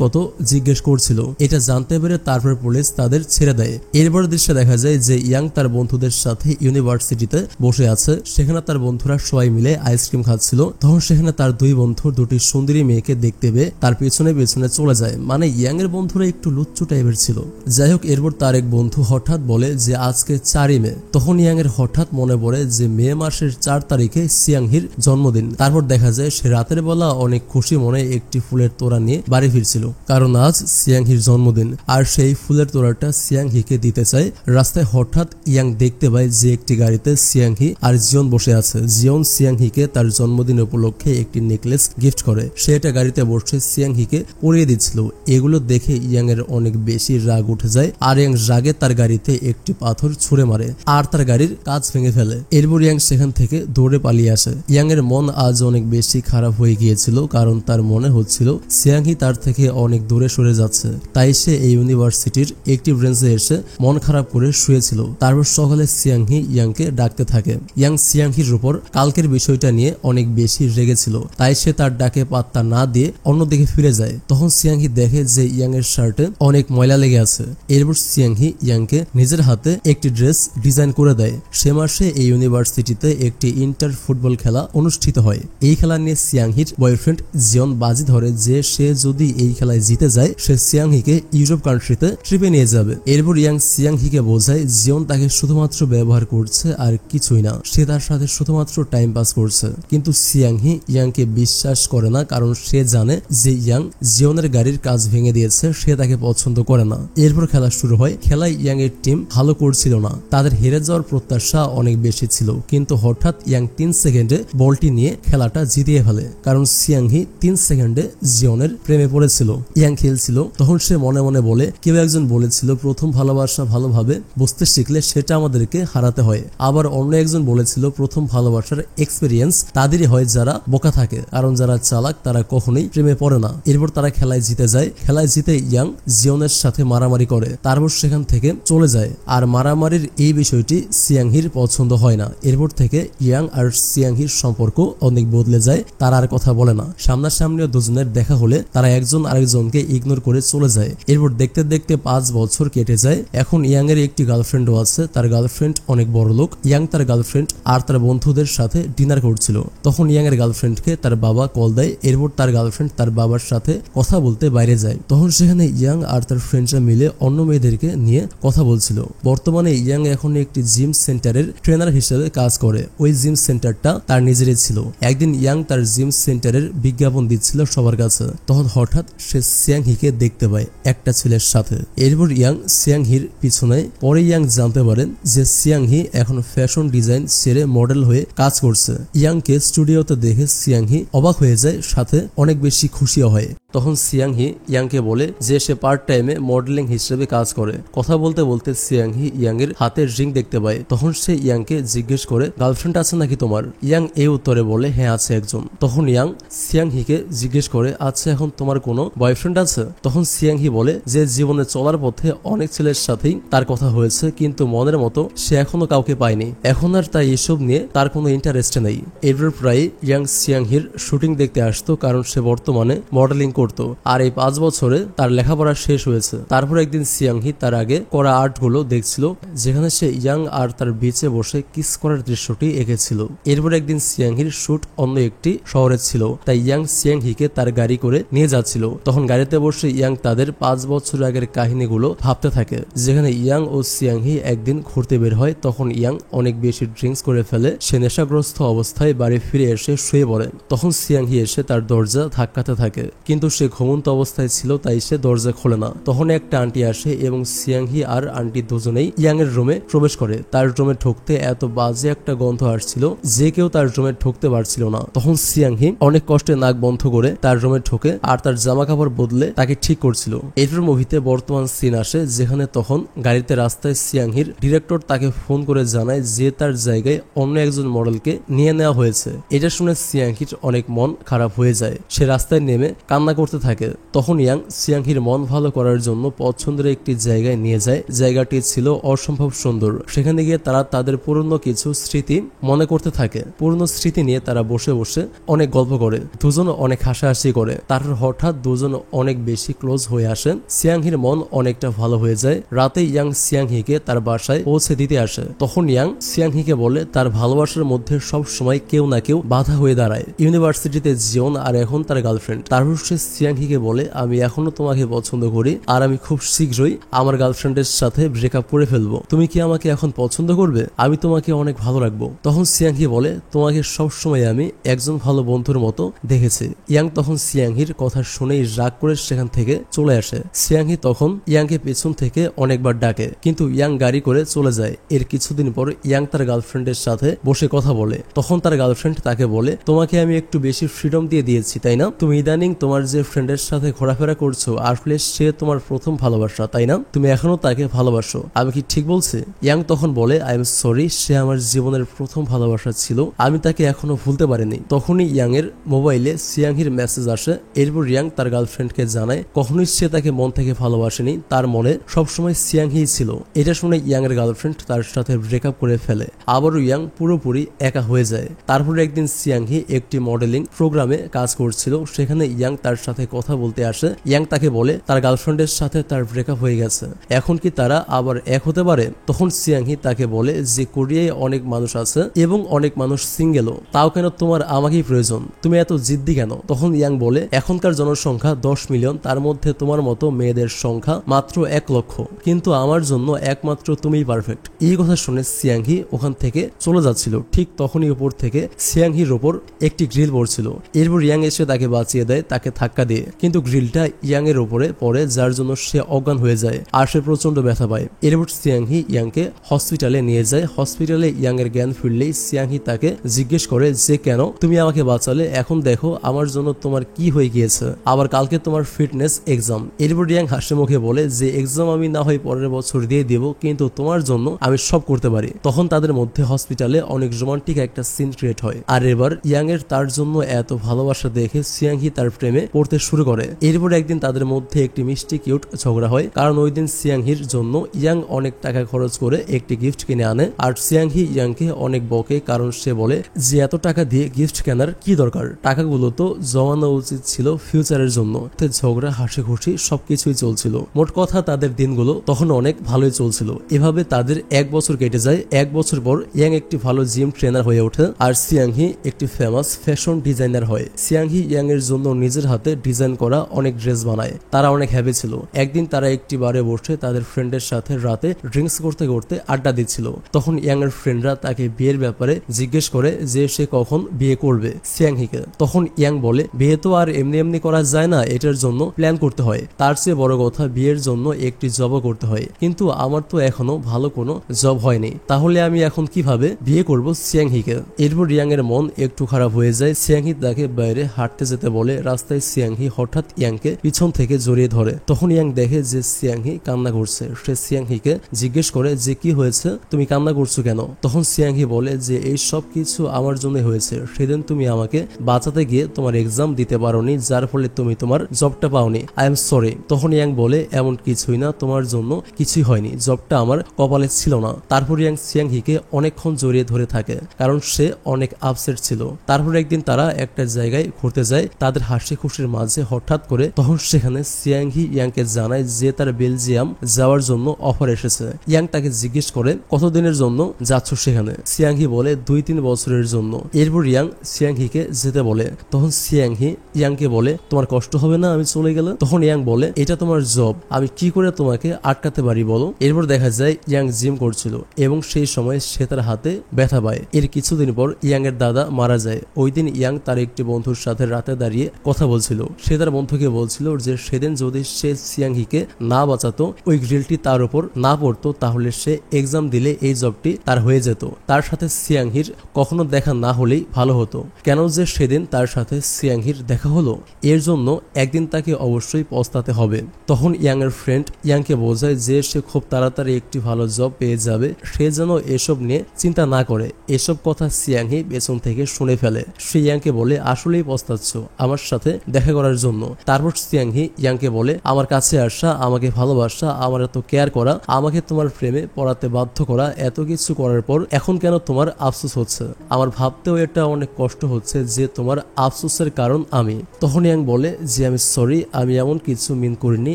কত জিজ্ঞেস করছিল। এটা জানতে পেরে তারপর পুলিশ তাদের ছেড়ে দেয়। এরপর দৃশ্যে দেখা যায় যে ইয়াং তার বন্ধুদের সাথে ইউনিভার্সিটিতে বসে আছে। সেখানে তার বন্ধুরা সবাই মিলে আইসক্রিম খাচ্ছিল। তখন সেখানে তার দুই বন্ধুর দুটি সুন্দরী মেয়েকে দেখতে পেয়ে তার পেছনে পেছনে চলে যায়। মানে ইয়াং এর বন্ধুরা একটু লুচ্চু টাইপের ছিল। যাই হোক, এরপর তার এক বন্ধু হঠাৎ বলে যে আজকে 4 মে। তখন ইয়াং এর হঠাৎ মনে পড়ে যে মে মাসের 4 তারিখে সিয়াংহির জন্মদিন। তারপর দেখা যায় সে রাতের বেলা অনেক খুশি মনে একটি ফুলের তোড়া নিয়ে বাড়ি ফিরছিল, কারণ আজ সিয়াংহির জন্মদিন আর সেই ফুলের তোড়াটা সিয়াংহিকে দিতে চায়। রাস্তায় হঠাৎ ইয়াং দেখতে পায় যে একটি গাড়িতে সিয়াংহি আর জিয়ন বসে আছে। জিয়ন সিয়াংহিকে তার জন্মদিন উপলক্ষে একটি নেকলেস গিফট করে। সে এটা গাড়িতে বসে সিয়াংহিকে পরিয়ে দিচ্ছিল। এগুলো দেখে ইয়াং এর অনেক বেশি রাগ উঠে যায় আর ইয়াং রাগে তার গাড়িতে একটি পাথর ছুঁড়ে মারে আর তার গাড়ির কাঁচ ভেঙে ফেলে। এরপর ইয়াং সেখান থেকে দৌড়ে পালিয়ে আসে। ইয়াং এর মন আজ অনেক বেশি খারাপ হয়ে গিয়েছিল, কারণ তার মনে হচ্ছিল সিয়াংহি তার থেকে অনেক দূরে সরে যাচ্ছে। তাই সে এই ইউনিভার্সিটির একটি ব্রেঞ্চে এসে মন খারাপ করে শুয়েছিল। তারপর সকালে সিয়াংহি ইয়াংকে ডাকতে থাকে। ইয়াং সিয়াংহির উপর কালকের বিষয়টা নিয়ে অনেক বেশি রেগেছিল, তাই সে তার ডাকে পাত্তা না দিয়ে অন্যদিকে ফিরে যায়। তখন সিয়াংহি দেখে যে ইয়াং এর শার্টে অনেক ময়লা লেগে আছে। এরপর সিয়াংহি ইয়াংকে নিজের হাতে একটি ড্রেস ডিজাইন করে দেয়। সে মাসে এই ইউনিভার্সিটিতে একটি ইন্টার ফুটবল খেলা অনুষ্ঠিত হয়। এই খেলা নিয়ে সিয়াংহির বয়ফ্রেন্ড জিয়ন বাজি ধরে যে সে যদি এই খেলায় জিতে যায় সে সিয়াংহিকে ইউরোপ কান্ট্রিতে ট্রিপে নিয়ে যাবে। এরপর ইয়াং সিয়াংহিকে বোঝায় জিয়ন তাকে শুধুমাত্র ব্যবহার করছে আর কিছুই না, সে তার সাথে শুধুমাত্র টাইম পাস করছে। কিন্তু সিয়াংহি ইয়াংকে বিশ্বাস করে না, কারণ সে জানে যে ইয়াং জিয়নের গাড়ির কাজ ভেঙে দিয়েছে, সে তাকে পছন্দ করে না। এরপর খেলা শুরু হয়। খেলায় ইয়াং এর টিম ভালো করছিল না, তাদের হেরে যাওয়ার প্রত্যাশা অনেক বেশি ছিল। কিন্তু হঠাৎ ইয়াং 3 সেকেন্ডে বলটি নিয়ে খেলাটা জিতিয়ে ফেলে, কারণ সিয়াংহি 3 সেকেন্ডে জিয়নের প্রেমে পড়েছিল। ইয়াং খেলছিল, তখন সে মনে মনে বলে কেউ একজন বলেছিল প্রথম ভালোবাসা ভালোভাবে বুঝতে শিখলে সেটা আমাদেরকে হারাতে হয়। আবার অন্য একজন বলেছিল প্রথম ভালোবাসার এক্সপেরিয়েন্স তাদেরই হয় যারা বোকা থাকে, কারণ যারা চালাক তারা কখনোই প্রেমে পড়ে না। এরপর তারা খেলায় জিতে যায়। খেলায় জিতে ইয়াং জিওনের সাথে মারামারি করে, তারপর সেখান থেকে চলে যায়। আর মারামারির এই বিষয়টি সিয়াংহির পছন্দ হয় না। এরপর থেকে ইয়াং আর সিয়াংহির সম্পর্ক অনেক বদলে যায়। তারা আর কথা বলে না। সামনাসামনিও দুজনের দেখা হলে তারা একজন আরেকজনকে ইগনোর করে চলে যায়। এরপর দেখতে দেখতে 5 বছর কেটে যায়। এখন ইয়াং এর একটি গার্লফ্রেন্ডও আছে। তার গার্লফ্রেন্ড অনেক বড় লোক। ইয়াং তার গার্লফ্রেন্ড আর তার বন্ধুদের সাথে ডিনার করছিল। তখন ইয়াং এর গার্লফ্রেন্ডকে তার বাবা কল দেয়। এরপর তার গার্লফ্রেন্ড তার বাবার সাথে কথা বলতে বাইরে যায়। তখন সেখানে ইয়াং আর তার ফ্রেন্ডরা মিলে অন্য মেয়েদেরকে নিয়ে কথা বলছিল। বর্তমানে ইয়াং এখন একটি জিম সেন্টারের ট্রেনার হিসেবে কাজ করে। ওই জিম সেন্টারটা তার নিজেরই ছিল। একদিন ইয়াং তার জিম সেন্টারের বিজ্ঞাপন দিচ্ছিল সবার কাছে। তখন হঠাৎ সে সিয়াংহিকে দেখতে পায় একটা ছেলের সাথে। এরপর ইয়াং সিয়াংহির পিছনে। পরে ইয়াং জানতে পারেন যে সিয়াংহি এখন ফ্যাশন ডিজাইন ছেড়ে মডেল হয়ে কাজ করছে। ইয়াংকে স্টুডিওতে দেখে সিয়াংহি অবাক হয়ে যায়, সাথে অনেক বেশি খুশিও হয়। তখন সিয়াংহি ইয়াংকে বলে যে সে পার্ট টাইমে মডেলিং হিসেবে কাজ করে। কথা বলতে বলতে সিয়াংহি ইয়াংয়ের হাতের রিং দেখতে পায়। তখন সে ইয়াংকে জিজ্ঞেস করে, গার্লফ্রেন্ড আছে নাকি তোমার? ইয়াং এই উত্তরে বলে, হ্যাঁ আছে একজন। তখন ইয়াং সিয়াংহিকে জিজ্ঞেস করে, আচ্ছা এখন তোমার কোনো বয়ফ্রেন্ড আছে? তখন সিয়াংহি বলে যে জীবনে চলার পথে অনেক ছেলের সাথেই তার কথা হয়েছে, কিন্তু মনের মতো সে এখনো কাউকে পায়নি। এখন আর তাই এসব নিয়ে তার কোনো ইন্টারেস্ট নেই। এরপর প্রায় ইয়াং সিয়াংহির শুটিং দেখতে আসতো, কারণ সে বর্তমানে মডেলিং করতো। আর এই 5 বছরে তার লেখাপড়া শেষ হয়েছে। তারপর একদিন সিয়াংহি তার আগে করা আর্টগুলো দেখছিল, যেখানে সে ইয়াং আর তার বিচে বসে কিস করার দৃশ্যটি এঁকেছিল। এরপর একদিন সিয়াংহির শুট অন্য একটি শহরে ছিল, তাই ইয়াং সিয়াংহিকে তার গাড়ি করে নিয়ে যাচ্ছিল। তখন গাড়িতে বসে ইয়াং তাদের 5 বছর আগের কাহিনীগুলো ভাবতে থাকে। যেখানে ইয়াং ও সিয়াংহি একদিন ঘুরতে বের হয়, তখন ইয়াং অনেক বেশি ড্রিঙ্কস করে ফেলে। সে নেশাগ্রস্ত অবস্থায় বাড়ি ফিরে এসে শুয়ে পড়ে। তখন সিয়াংহি এসে তার দরজা ধাক্কাতে থাকে, কিন্তু সে ঘুমন্ত অবস্থায় ছিল, তাই সে দরজা খোলে না। তখন একটা আন্টি আসে এবং সিয়াংহি আর আন্টি দুজনেই ইয়াং এর রুমে প্রবেশ করে। তার রুমে ঢুকতে এত বাজে একটা গন্ধ আসছিল যে কেউ তার রুমে ঢুকতে পারছিল না। তখন সিয়াংহি অনেক কষ্টে নাক বন্ধ করে তার রুমে ঢুকে আর তার জামা কাপড় বদলে তাকে ঠিক করছিল। এরপর মুভিতে বর্তমান সিন আসে, যেখানে তখন গাড়িতে রাস্তায় সিয়াংহির ডিরেক্টর তাকে ফোন করে জানায় যে তার জায়গায় অন্য একজন মডেলকে নিয়ে নেওয়া হয়েছে। এটা শুনে সিয়াংহির অনেক মন খারাপ হয়ে যায়। সে রাস্তায় নেমে কান্না করতে থাকে। তখন ইয়াং সিয়াংহির মন ভালো করার জন্য পছন্দের একটি জায়গায় নিয়ে যায়। জায়গাটি ছিল অসম্ভব সুন্দর। সেখানে গিয়ে তারা তাদের পুরনো কিছু স্মৃতি মনে করতে থাকে। পুরনো স্মৃতি নিয়ে তারা বসে বসে অনেক গল্প করে, দুজন অনেক হাসাহাসি করে। তারপর হঠাৎ দুজন অনেক বেশি ক্লোজ হয়ে আসেন। সিয়াংহির মন অনেকটা ভালো হয়ে যায়। রাতে ইয়াং সিয়াংহিকে তার বাসায় পৌঁছে দিতে আসে। তখন ইয়াং সিয়াংহিকে বলে তার ভালোবাসার মধ্যে সব সময় কেউ না কেউ বাধা হয়ে দাঁড়ায়। ইউনিভার্সিটিতে জিওন আর এখন তার গার্লফ্রেন্ড। তারপর সে সিয়াংহিকে বলে, আমি এখনো তোমাকে পছন্দ করি আর আমি খুব শীঘ্রই আমার গার্লফ্রেন্ডের সাথে ব্রেকআপ করে ফেলবো। তুমি কি আমাকে এখন পছন্দ করবে? আমি তোমাকে অনেক ভালো রাখবো। তখন সিয়াংহি বলে, তোমাকে সবসময় আমি একজন ভালো বন্ধুর মতো দেখেছি। ইয়াং তখন সিয়াংহির কথা শুনেই রাগ করে সেখান থেকে চলে আসে। সিয়াংহি তখন ইয়াংকে পেছন থেকে অনেকবার ডাকে, কিন্তু ইয়াং গাড়ি করে চলে যায়। এর কিছুদিন পর ইয়াং তার গার্লফ্রেন্ডের সাথে বসে কথা বলে। তখন তার গার্লফ্রেন্ড তাকে বলে, তোমাকে আমি একটু বেশি ফ্রিডম দিয়ে দিয়েছি তাই না? তুমি ইদানিং তোমার যে ফ্রেন্ডের সাথে ঘোরাফেরা করছো আসলে সে তোমার প্রথম ভালোবাসা তাই না? তুমি এখনো তাকে ভালোবাসো, আমি কি ঠিক বলছি? ইয়াং তখন বলে, আই এম সরি, সে আমার জীবনের প্রথম ভালোবাসা ছিল, আমি তাকে এখনো ভুলতে পারিনি। তখনই ইয়াং এর মোবাইলে সিয়াংহির মেসেজ আসে। এরপর ইয়াং তার গার্লফ্রেন্ডকে জানায় কখনোই সে তাকে মন থেকে ভালোবাসেনি, তার মনে সবসময় সিয়াংহি ছিল। এটা শুনে ইয়াং এর গার্লফ্রেন্ড তার সাথে ব্রেকআপ করে ফেলে। আবারও ইয়াং পুরোপুরি একা হয়ে যায়। তারপরে একদিন সিয়াংহি একটি মডেলিং প্রোগ্রামে কাজ করছিল। সেখানে ইয়াং তার সাথে কথা বলতে আসে। ইয়াং তাকে বলে তার গার্লফ্রেন্ডের সাথে তার ব্রেকআপ হয়ে গেছে, এখন কি তারা আবার এক হতে পারে? তখন সিয়াংহি তাকে বলে যে কোরিয়ায় অনেক মানুষ আছে এবং অনেক মানুষ সিঙ্গেলও, তাও কেন তোমার আমাকেই প্রয়োজন? তুমি এত জিদ্দি কেন? তখন ইয়াং বলে, এখনকার জনসংখ্যা 10 মিলিয়ন, তার মধ্যে তোমার মতো মেয়েদের সংখ্যা মাত্র 1 লক্ষ, কিন্তু আমার জন্য একমাত্র তুমিই পারফেক্ট। এই কথা শুনে সিয়াংহি ওখান থেকে চলে যাচ্ছিল। ঠিক তখনই উপর থেকে সিয়াংহির ওপর একটি গ্রিল পড়ছিল। এরপর ইয়াং এসে তাকে বাঁচিয়ে দেয়, তাকে ধাক্কা দিয়ে, কিন্তু গ্রিলটা ইয়াং এর উপরে পড়ে, যার জন্য সে অজ্ঞান হয়ে যায় আর সে প্রচন্ড ব্যথা পায়। এরপর সিয়াংহি ইয়াংকে হসপিটালে নিয়ে যায়। হসপিটালে ইয়াং এর জ্ঞান ফিরলেই সিয়াংহি তাকে জিজ্ঞেস করে যে কেন তুমি আমাকে বাঁচালে, এখন দেখো আমার জন্য তোমার কি হয়ে গিয়েছে, আবার কালকে তোমার ফিটনেস এক্সাম। এরপর ইয়াং হাসি মুখে বলে যে এক্সাম আমি না হয় পরের বছর দিয়ে দেব, কিন্তু তোমার জন্য আমি সব করতে পারি। তখন তাদের মধ্যে হসপিটালে অনেক রোমান্টিক একটা সিন ক্রিয়েট কমিট হয়। আর এবার ইয়াং এর তার জন্য এত ভালোবাসা দেখে সিয়াংহি তার প্রেমে পড়তে শুরু করে। এরপর একদিন তাদের মধ্যে একটি মিষ্টি কিউট ঝগড়া হয়, কারণ ওই দিন সিয়াংহির জন্য ইয়াং অনেক টাকা খরচ করে একটি গিফট কিনে আনে, আর সিয়াংহি ইয়াংকে অনেক বকে, কারণ সে বলে যে এত টাকা দিয়ে গিফট কেনার কি দরকার, টাকাগুলো তো জমানো উচিত ছিল ফিউচারের জন্য। ঝগড়া, হাসি খুশি সবকিছুই চলছিল। মোট কথা তাদের দিনগুলো তখন অনেক ভালোই চলছিল। এভাবে তাদের 1 বছর কেটে যায়। 1 বছর পর ইয়াং একটি ভালো জিম ট্রেনার হয়ে ওঠে, আর সিয়াংহি একটি ফেমাস ফ্যাশন ডিজাইনার হয়। সিয়াংহি ইয়াং এর জন্য নিজের হাতে ডিজাইন করা অনেক ড্রেস বানায়। তারা অনেক হ্যাপি ছিল। একদিন তারা একটি বারে বসে তাদের ফ্রেন্ডের সাথে রাতে ড্রিঙ্কস করতে করতে আড্ডা দিচ্ছিল। তখন ইয়াং এর ফ্রেন্ডরা তাকে বিয়ের ব্যাপারে জিজ্ঞেস করে যে সে কখন বিয়ে করবে সিয়াংহিকে। তখন ইয়াং বলে বিয়ে তো আর এমনি এমনি করা যায় না, এটার জন্য প্ল্যান করতে হয়। তার চেয়ে বড় কথা বিয়ের জন্য একটি জবও করতে হয়, কিন্তু আমার তো এখনো ভালো কোনো জব হয়নি, তাহলে আমি এখন কিভাবে বিয়ে করব সিয়াংহিকে। এরপর ইয়াং এর মন একটু খারাপ হয়ে যায়। সিয়াংহি তাকে বাইরে হাঁটতে যেতে বলে। রাস্তায় সিয়াংহি হঠাৎ ইয়াংকে পিছন থেকে জড়িয়ে ধরে। তখন ইয়াং দেখে যে সিয়াংহি কান্না করছে। সে সিয়াংহিকে জিজ্ঞেস করে যে কি হয়েছে, তুমি কান্না করছো কেন? তখন সিয়াংহি বলে যে এই সব কিছু আমার জন্য হয়েছে। সেদিন তুমি আমাকে বাঁচাতে গিয়ে তোমার এক্সাম দিতে পারোনি, যার ফলে তুমি তোমার জবটা পাওনি। I am sorry. তখন ইয়াং বলে এমন কিছুই না, তোমার জন্য কিছুই হয়নি, জবটা আমার কপালে ছিল না। তারপর ইয়াং সিয়াংহিকে অনেকক্ষণ জড়িয়ে ধরে থাকে, কারণ সে অনেক আপসেট ছিল। তারপর একদিন তারা একটা জায়গায় ঘুরতে যায়। তাদের হাসি খুশির মাঝে হঠাৎ করে তখন সেখানে সিয়াংহি ইয়াংকে জানায় যে তার বেলজিয়াম যাওয়ার জন্য অফার এসেছে। ইয়াং তাকে জিজ্ঞেস করে কতদিনের জন্য যাচ্ছ সেখানে? সিয়াংহি বলে 2-3 বছরের জন্য। এরপর ইয়াং সিয়াংহিকে যেতে বলে। তখন সিয়াংহি ইয়াংকে বলে তোমার কষ্ট হবে না আমি চলে গেলে? তখন ইয়াং বলে এটা তোমার জব, আমি কি করে তোমাকে আটকাতে পারি বলো। এরপর দেখা যায় ইয়াং জিম করছিল এবং সেই সময় সে তার হাতে ব্যথা পায়। এর কিছুদিন পর ইয়াং এর দাদা মারা যায়। ওই দিন ইয়াং তার একটি বন্ধুর সাথে রাতে দাঁড়িয়ে কথা বলছিল। সে তার বন্ধুকে বলছিল যে সেদিন যদি সে সিয়াংহিকে না বাঁচাতো, ওই গ্রিলটি তার উপর না পড়তো, তাহলে সে এক্সাম দিলে এই জবটি তার হয়ে যেত। তার সাথে সিয়াংহির কখনো দেখা না হলেই ভালো হতো। কেন যে সেদিন তার সাথে সিয়াংহির দেখা হলো, এর জন্য একদিন তাকে অবশ্যই পস্তাতে হবে। তখন ইয়াং এর ফ্রেন্ড ইয়াংকে বোঝায় যে সে খুব তাড়াতাড়ি একটি ভালো জব পেয়ে যাবে, সে যেন এসব নিয়ে চিন্তা না করে। এসব কথা সিয়াংহি পেছন থেকে শুনে ফেলে। সে ইয়াংকে বলে আসলেই পস্তাচ্ছ আমার সাথে দেখা করার জন্য। তারপর সিয়াংহি ইয়াংকে বলে আমার কাছে আসা, আমাকে ভালোবাসা, আমার এত কেয়ার করা, আমাকে তোমার প্রেমে পড়াতে বাধ্য করা, এত কিছু করার পর এখন কেন তোমার আফসোস হচ্ছে? আমার ভাবতেও এটা অনেক কষ্ট হচ্ছে যে তোমার আফসোসের কারণ আমি। তখন ইয়াং বলে যে আমি সরি, আমি এমন কিছু মিন করিনি,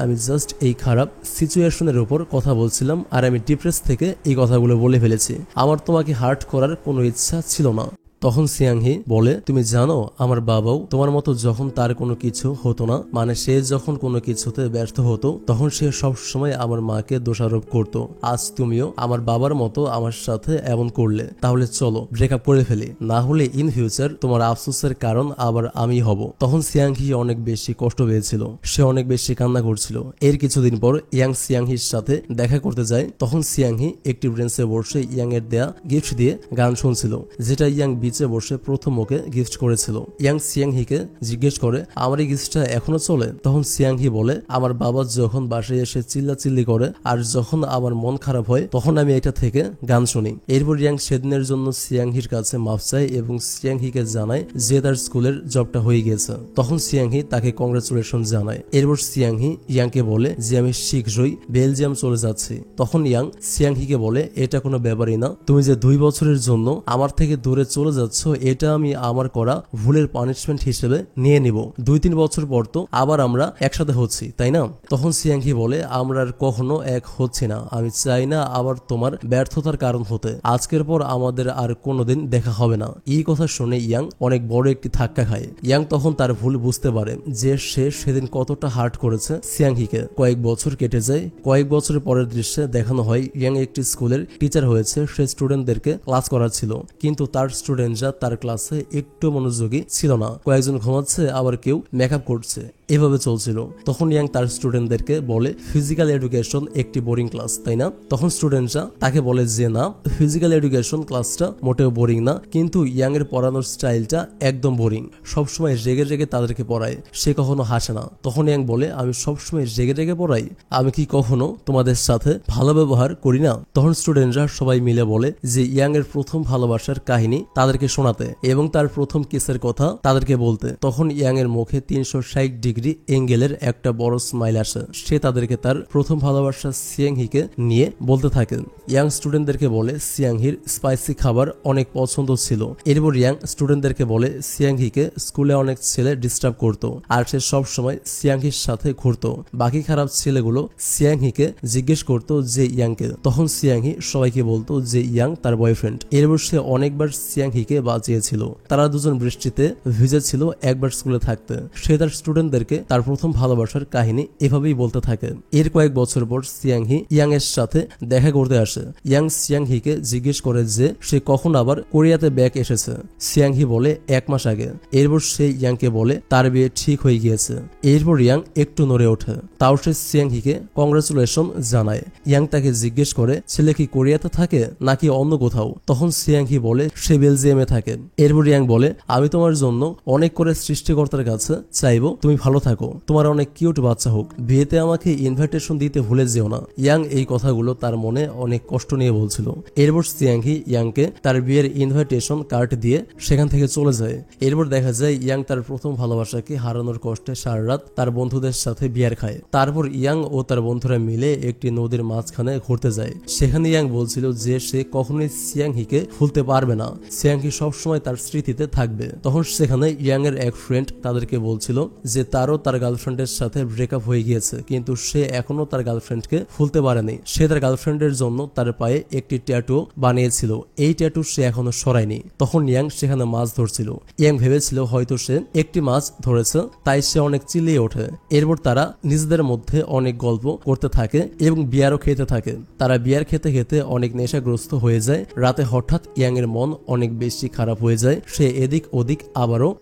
আমি জাস্ট এই খারাপ সিচুয়েশনের উপর কথা বলছিলাম, আর আমি ডিপ্রেস থেকে এই কথাগুলো বলে ফেলেছি। আমার তোমাকে হার্ট করার কোনো ইচ্ছা ছিল না। তখন সিয়াংহি বলে তুমি জানো আমার বাবাও তোমার মতো যখন তার কোনো কিছু হতো না, মানে সে যখন কোনো কিছুতে ব্যর্থ হতো, তখন সে সব সময় আমার মাকে দোষারোপ করত। আজ তুমিও আমার বাবার মতো আমার সাথে এমন করলে, তাহলে চলো ব্রেকআপ করে ফেলি, না হলে ইন ফিউচার তোমার আফসোসের কারণ আবার আমি হব। তখন সিয়াংহি অনেক বেশি কষ্ট পেয়েছিল, সে অনেক বেশি কান্না করছিল। এর কিছুদিন পর ইয়াং সিয়াংহির সাথে দেখা করতে যায়। তখন সিয়াংহি একটি ব্রেঞ্চে বসে ইয়াং এর দেয়া গিফট দিয়ে গান শুনছিল, যেটা ইয়াং বিচে বসে প্রথম ওকে গিফট করেছিল। ইয়াং সিয়াংহিকে জিজ্ঞেস করে আমার এই গিফটটা এখনো চলে? তখন সিয়াংহি বলে আমার বাবা যখন বাসায় এসে চিল্লাচিল্লি করে আর যখন আমার মন খারাপ হয় তখন আমি এটা থেকে গান শুনি। এরপর ইয়াং সেদিনের জন্য সিয়াংহির কাছে মাফ চায় এবং সিয়াংহিকে জানায় যে তার স্কুলের জবটা হয়ে গেছে। তখন সিয়াংহি তাকে কংগ্রেচুলেশন জানায়। এরপর সিয়াংহি ইয়াংকে বলে যে আমি শীঘ্রই বেলজিয়াম চলে যাচ্ছি। তখন ইয়াং সিয়াংহিকে বলে এটা কোনো ব্যাপারই না, তুমি যে 2 বছরের জন্য আমার থেকে দূরে চলে যাচ্ছ, এটা আমি আমার করা ভুলের পানিশমেন্ট হিসেবে নিয়ে নিব। 2-3 বছর পর তো আবার আমরা একসাথে হচ্ছি, তাই না? তখন সিয়াংহি বলে আমরা আর কখনো এক হচ্ছি না, আমি চাই না আবার তোমার ব্যর্থতার কারণ হতে। আজকের পর আমাদের আর কোনোদিন দেখা হবে না। এই কথা শুনে ইয়াং অনেক বড় একটি ধাক্কা খায়। ইয়াং তখন তার ভুল বুঝতে পারে যে সে সেদিন কতটা হার্ট করেছে সিয়াংহিকে। কয়েক বছর কেটে যায়। কয়েক বছরের পরের দৃশ্যে দেখানো হয় ইয়াং একটি স্কুলের টিচার হয়েছে। সে স্টুডেন্টদেরকে ক্লাস করাচ্ছিল, কিন্তু তার স্টুডেন্টরা তার ক্লাসে একটু মনোযোগী ছিল না। কয়েকজন ঘুমাচ্ছে, আবার কেউ মেকআপ করছে। এভাবে চলছিল। তখন ইয়াং তার স্টুডেন্টদেরকে বলে ফিজিক্যাল এডুকেশন একটি বোরিং ক্লাস, তাই না? তখন স্টুডেন্টরা তাকে বলে যে না, ফিজিক্যাল এডুকেশন ক্লাসটা মোটেও বোরিং না, কিন্তু ইয়াং এর পড়ানোর স্টাইলটা একদম বোরিং। সবসময় রেগে রেগে তাদেরকে পড়ায়, সে কখনো হাসে না। তখন ইয়াং বলে আমি সবসময় রেগে রেগে পড়াই? আমি কি কখনো তোমাদের সাথে ভালো ব্যবহার করি না? তখন স্টুডেন্টরা সবাই মিলে বলে যে ইয়াং এর প্রথম ভালোবাসার কাহিনী তাদেরকে শোনাতে এবং তার প্রথম কিসের কথা তাদেরকে বলতে। তখন ইয়াং এর মুখে 360 ডিগ্রি এঙ্গেলের একটা বড় স্মাইল আসে। সে তাদেরকে তার প্রথম ভালোবাসা সিয়াংহিকে নিয়ে বলতে থাকেন। ইয়াং স্টুডেন্টদেরকে বলে সিয়াংহির স্পাইসি খাবার অনেক পছন্দ ছিল। এরপর ইয়াং স্টুডেন্টদেরকে বলে সিয়াংহিকে স্কুলে অনেক ছেলে ডিস্টার্ব করতো আর সে সব সময় সিয়াংহির সাথে ঘুরতো। বাকি খারাপ ছেলেগুলো সিয়াংহিকে জিজ্ঞেস করতো যে ইয়াংকে। তখন সিয়াংহি সবাইকে বলতো যে ইয়াং তার বয়ফ্রেন্ড। এরপর সে অনেকবার সিয়াংহিকে বাঁচিয়েছিল। তারা দুজন বৃষ্টিতে ভিজেছিল একবার স্কুলে থাকতে। সে তার স্টুডেন্টদেরকে তার প্রথম ভালোবাসার কাহিনী এভাবেই বলতে থাকে। এর কয়েক বছর পর সিয়াংহি ইয়াং এর সাথে দেখা করতে আসে। ইয়াং সিয়াংহিকে জিজ্ঞেস করে যে সে কখন আবার কোরিয়াতে ব্যাক এসেছে। সিয়াংহি বলে 1 মাস আগে। এরপর সে ইয়াংকে বলে তার বিয়ে ঠিক হয়ে গিয়েছে। এরপর ইয়াং একটু নড়ে ওঠে। তাও সে সিয়াংহিকে কংগ্রাচুলেশন জানায়। ইয়াং তাকে জিজ্ঞেস করে ছেলে কি কোরিয়াতে থাকে নাকি অন্য কোথাও। তখন সিয়াংহি বলে সে বেলজিয়ামে থাকে। এরপর ইয়াং বলে আমি তোমার জন্য অনেক করে সৃষ্টিকর্তার কাছে চাইবো তুমি ভালো থাকো, তোমার অনেক কিউট বাচ্চা হোক, বিয়েতে আমাকে ইনভাইটেশন দিতে ভুলে যেও না। ইয়াং এই কথাগুলো তার মনে অনেক কষ্ট নিয়ে বলছিল। এরপর সিয়াংহি ইয়াংকে তার বিয়ের ইনভাইটেশন কার্ড দিয়ে সেখান থেকে চলে যায়। এরপর দেখা যায় ইয়াং তার প্রথম ভালোবাসাকে হারানোর কষ্টে সারা রাত তার বন্ধুদের সাথে বিয়ার খায়। তারপর ইয়াং ও তার বন্ধুরা মিলে একটি নদীর মাঝখানে ঘুরতে যায়। সেখানে ইয়াং বলছিল যে সে কখনোই সিয়াংহিকে ভুলতে পারবে না, সিয়াংহি সবসময় তার স্মৃতিতে থাকবে। তখন সেখানে ইয়াং এর এক ফ্রেন্ড তাদেরকে বলছিল যে তারও তার গার্লফ্রেন্ডের সাথে ব্রেকআপ হয়ে গিয়েছে, কিন্তু সে এখনো তার গার্লফ্রেন্ডকে ভুলতে পারেনি। সে তার গার্লফ্রেন্ডের জন্য তার পায়ে একটি ট্যাটু বানিয়েছিল, এই ট্যাটু সে এখনো সরায়নি। তখন ইয়াং সেখানে মাছ ধরছিল। ইয়াং ভেবেছিল হয়তো সে একটি মাছ ধরেছে, তাই সে অনেক চিল্লিয়ে ওঠে। এরপর তারা নিজেদের মধ্যে অনেক গল্প করতে থাকে এবং বিয়ারও খেতে থাকে। তারা বিয়ার খেতে খেতে অনেক নেশাগ্রস্ত হয়ে যায়। রাতে হঠাৎ ইয়াং এর মন অনেক বেশি খারাপ হয়ে যায়। সে এদিক ওদিক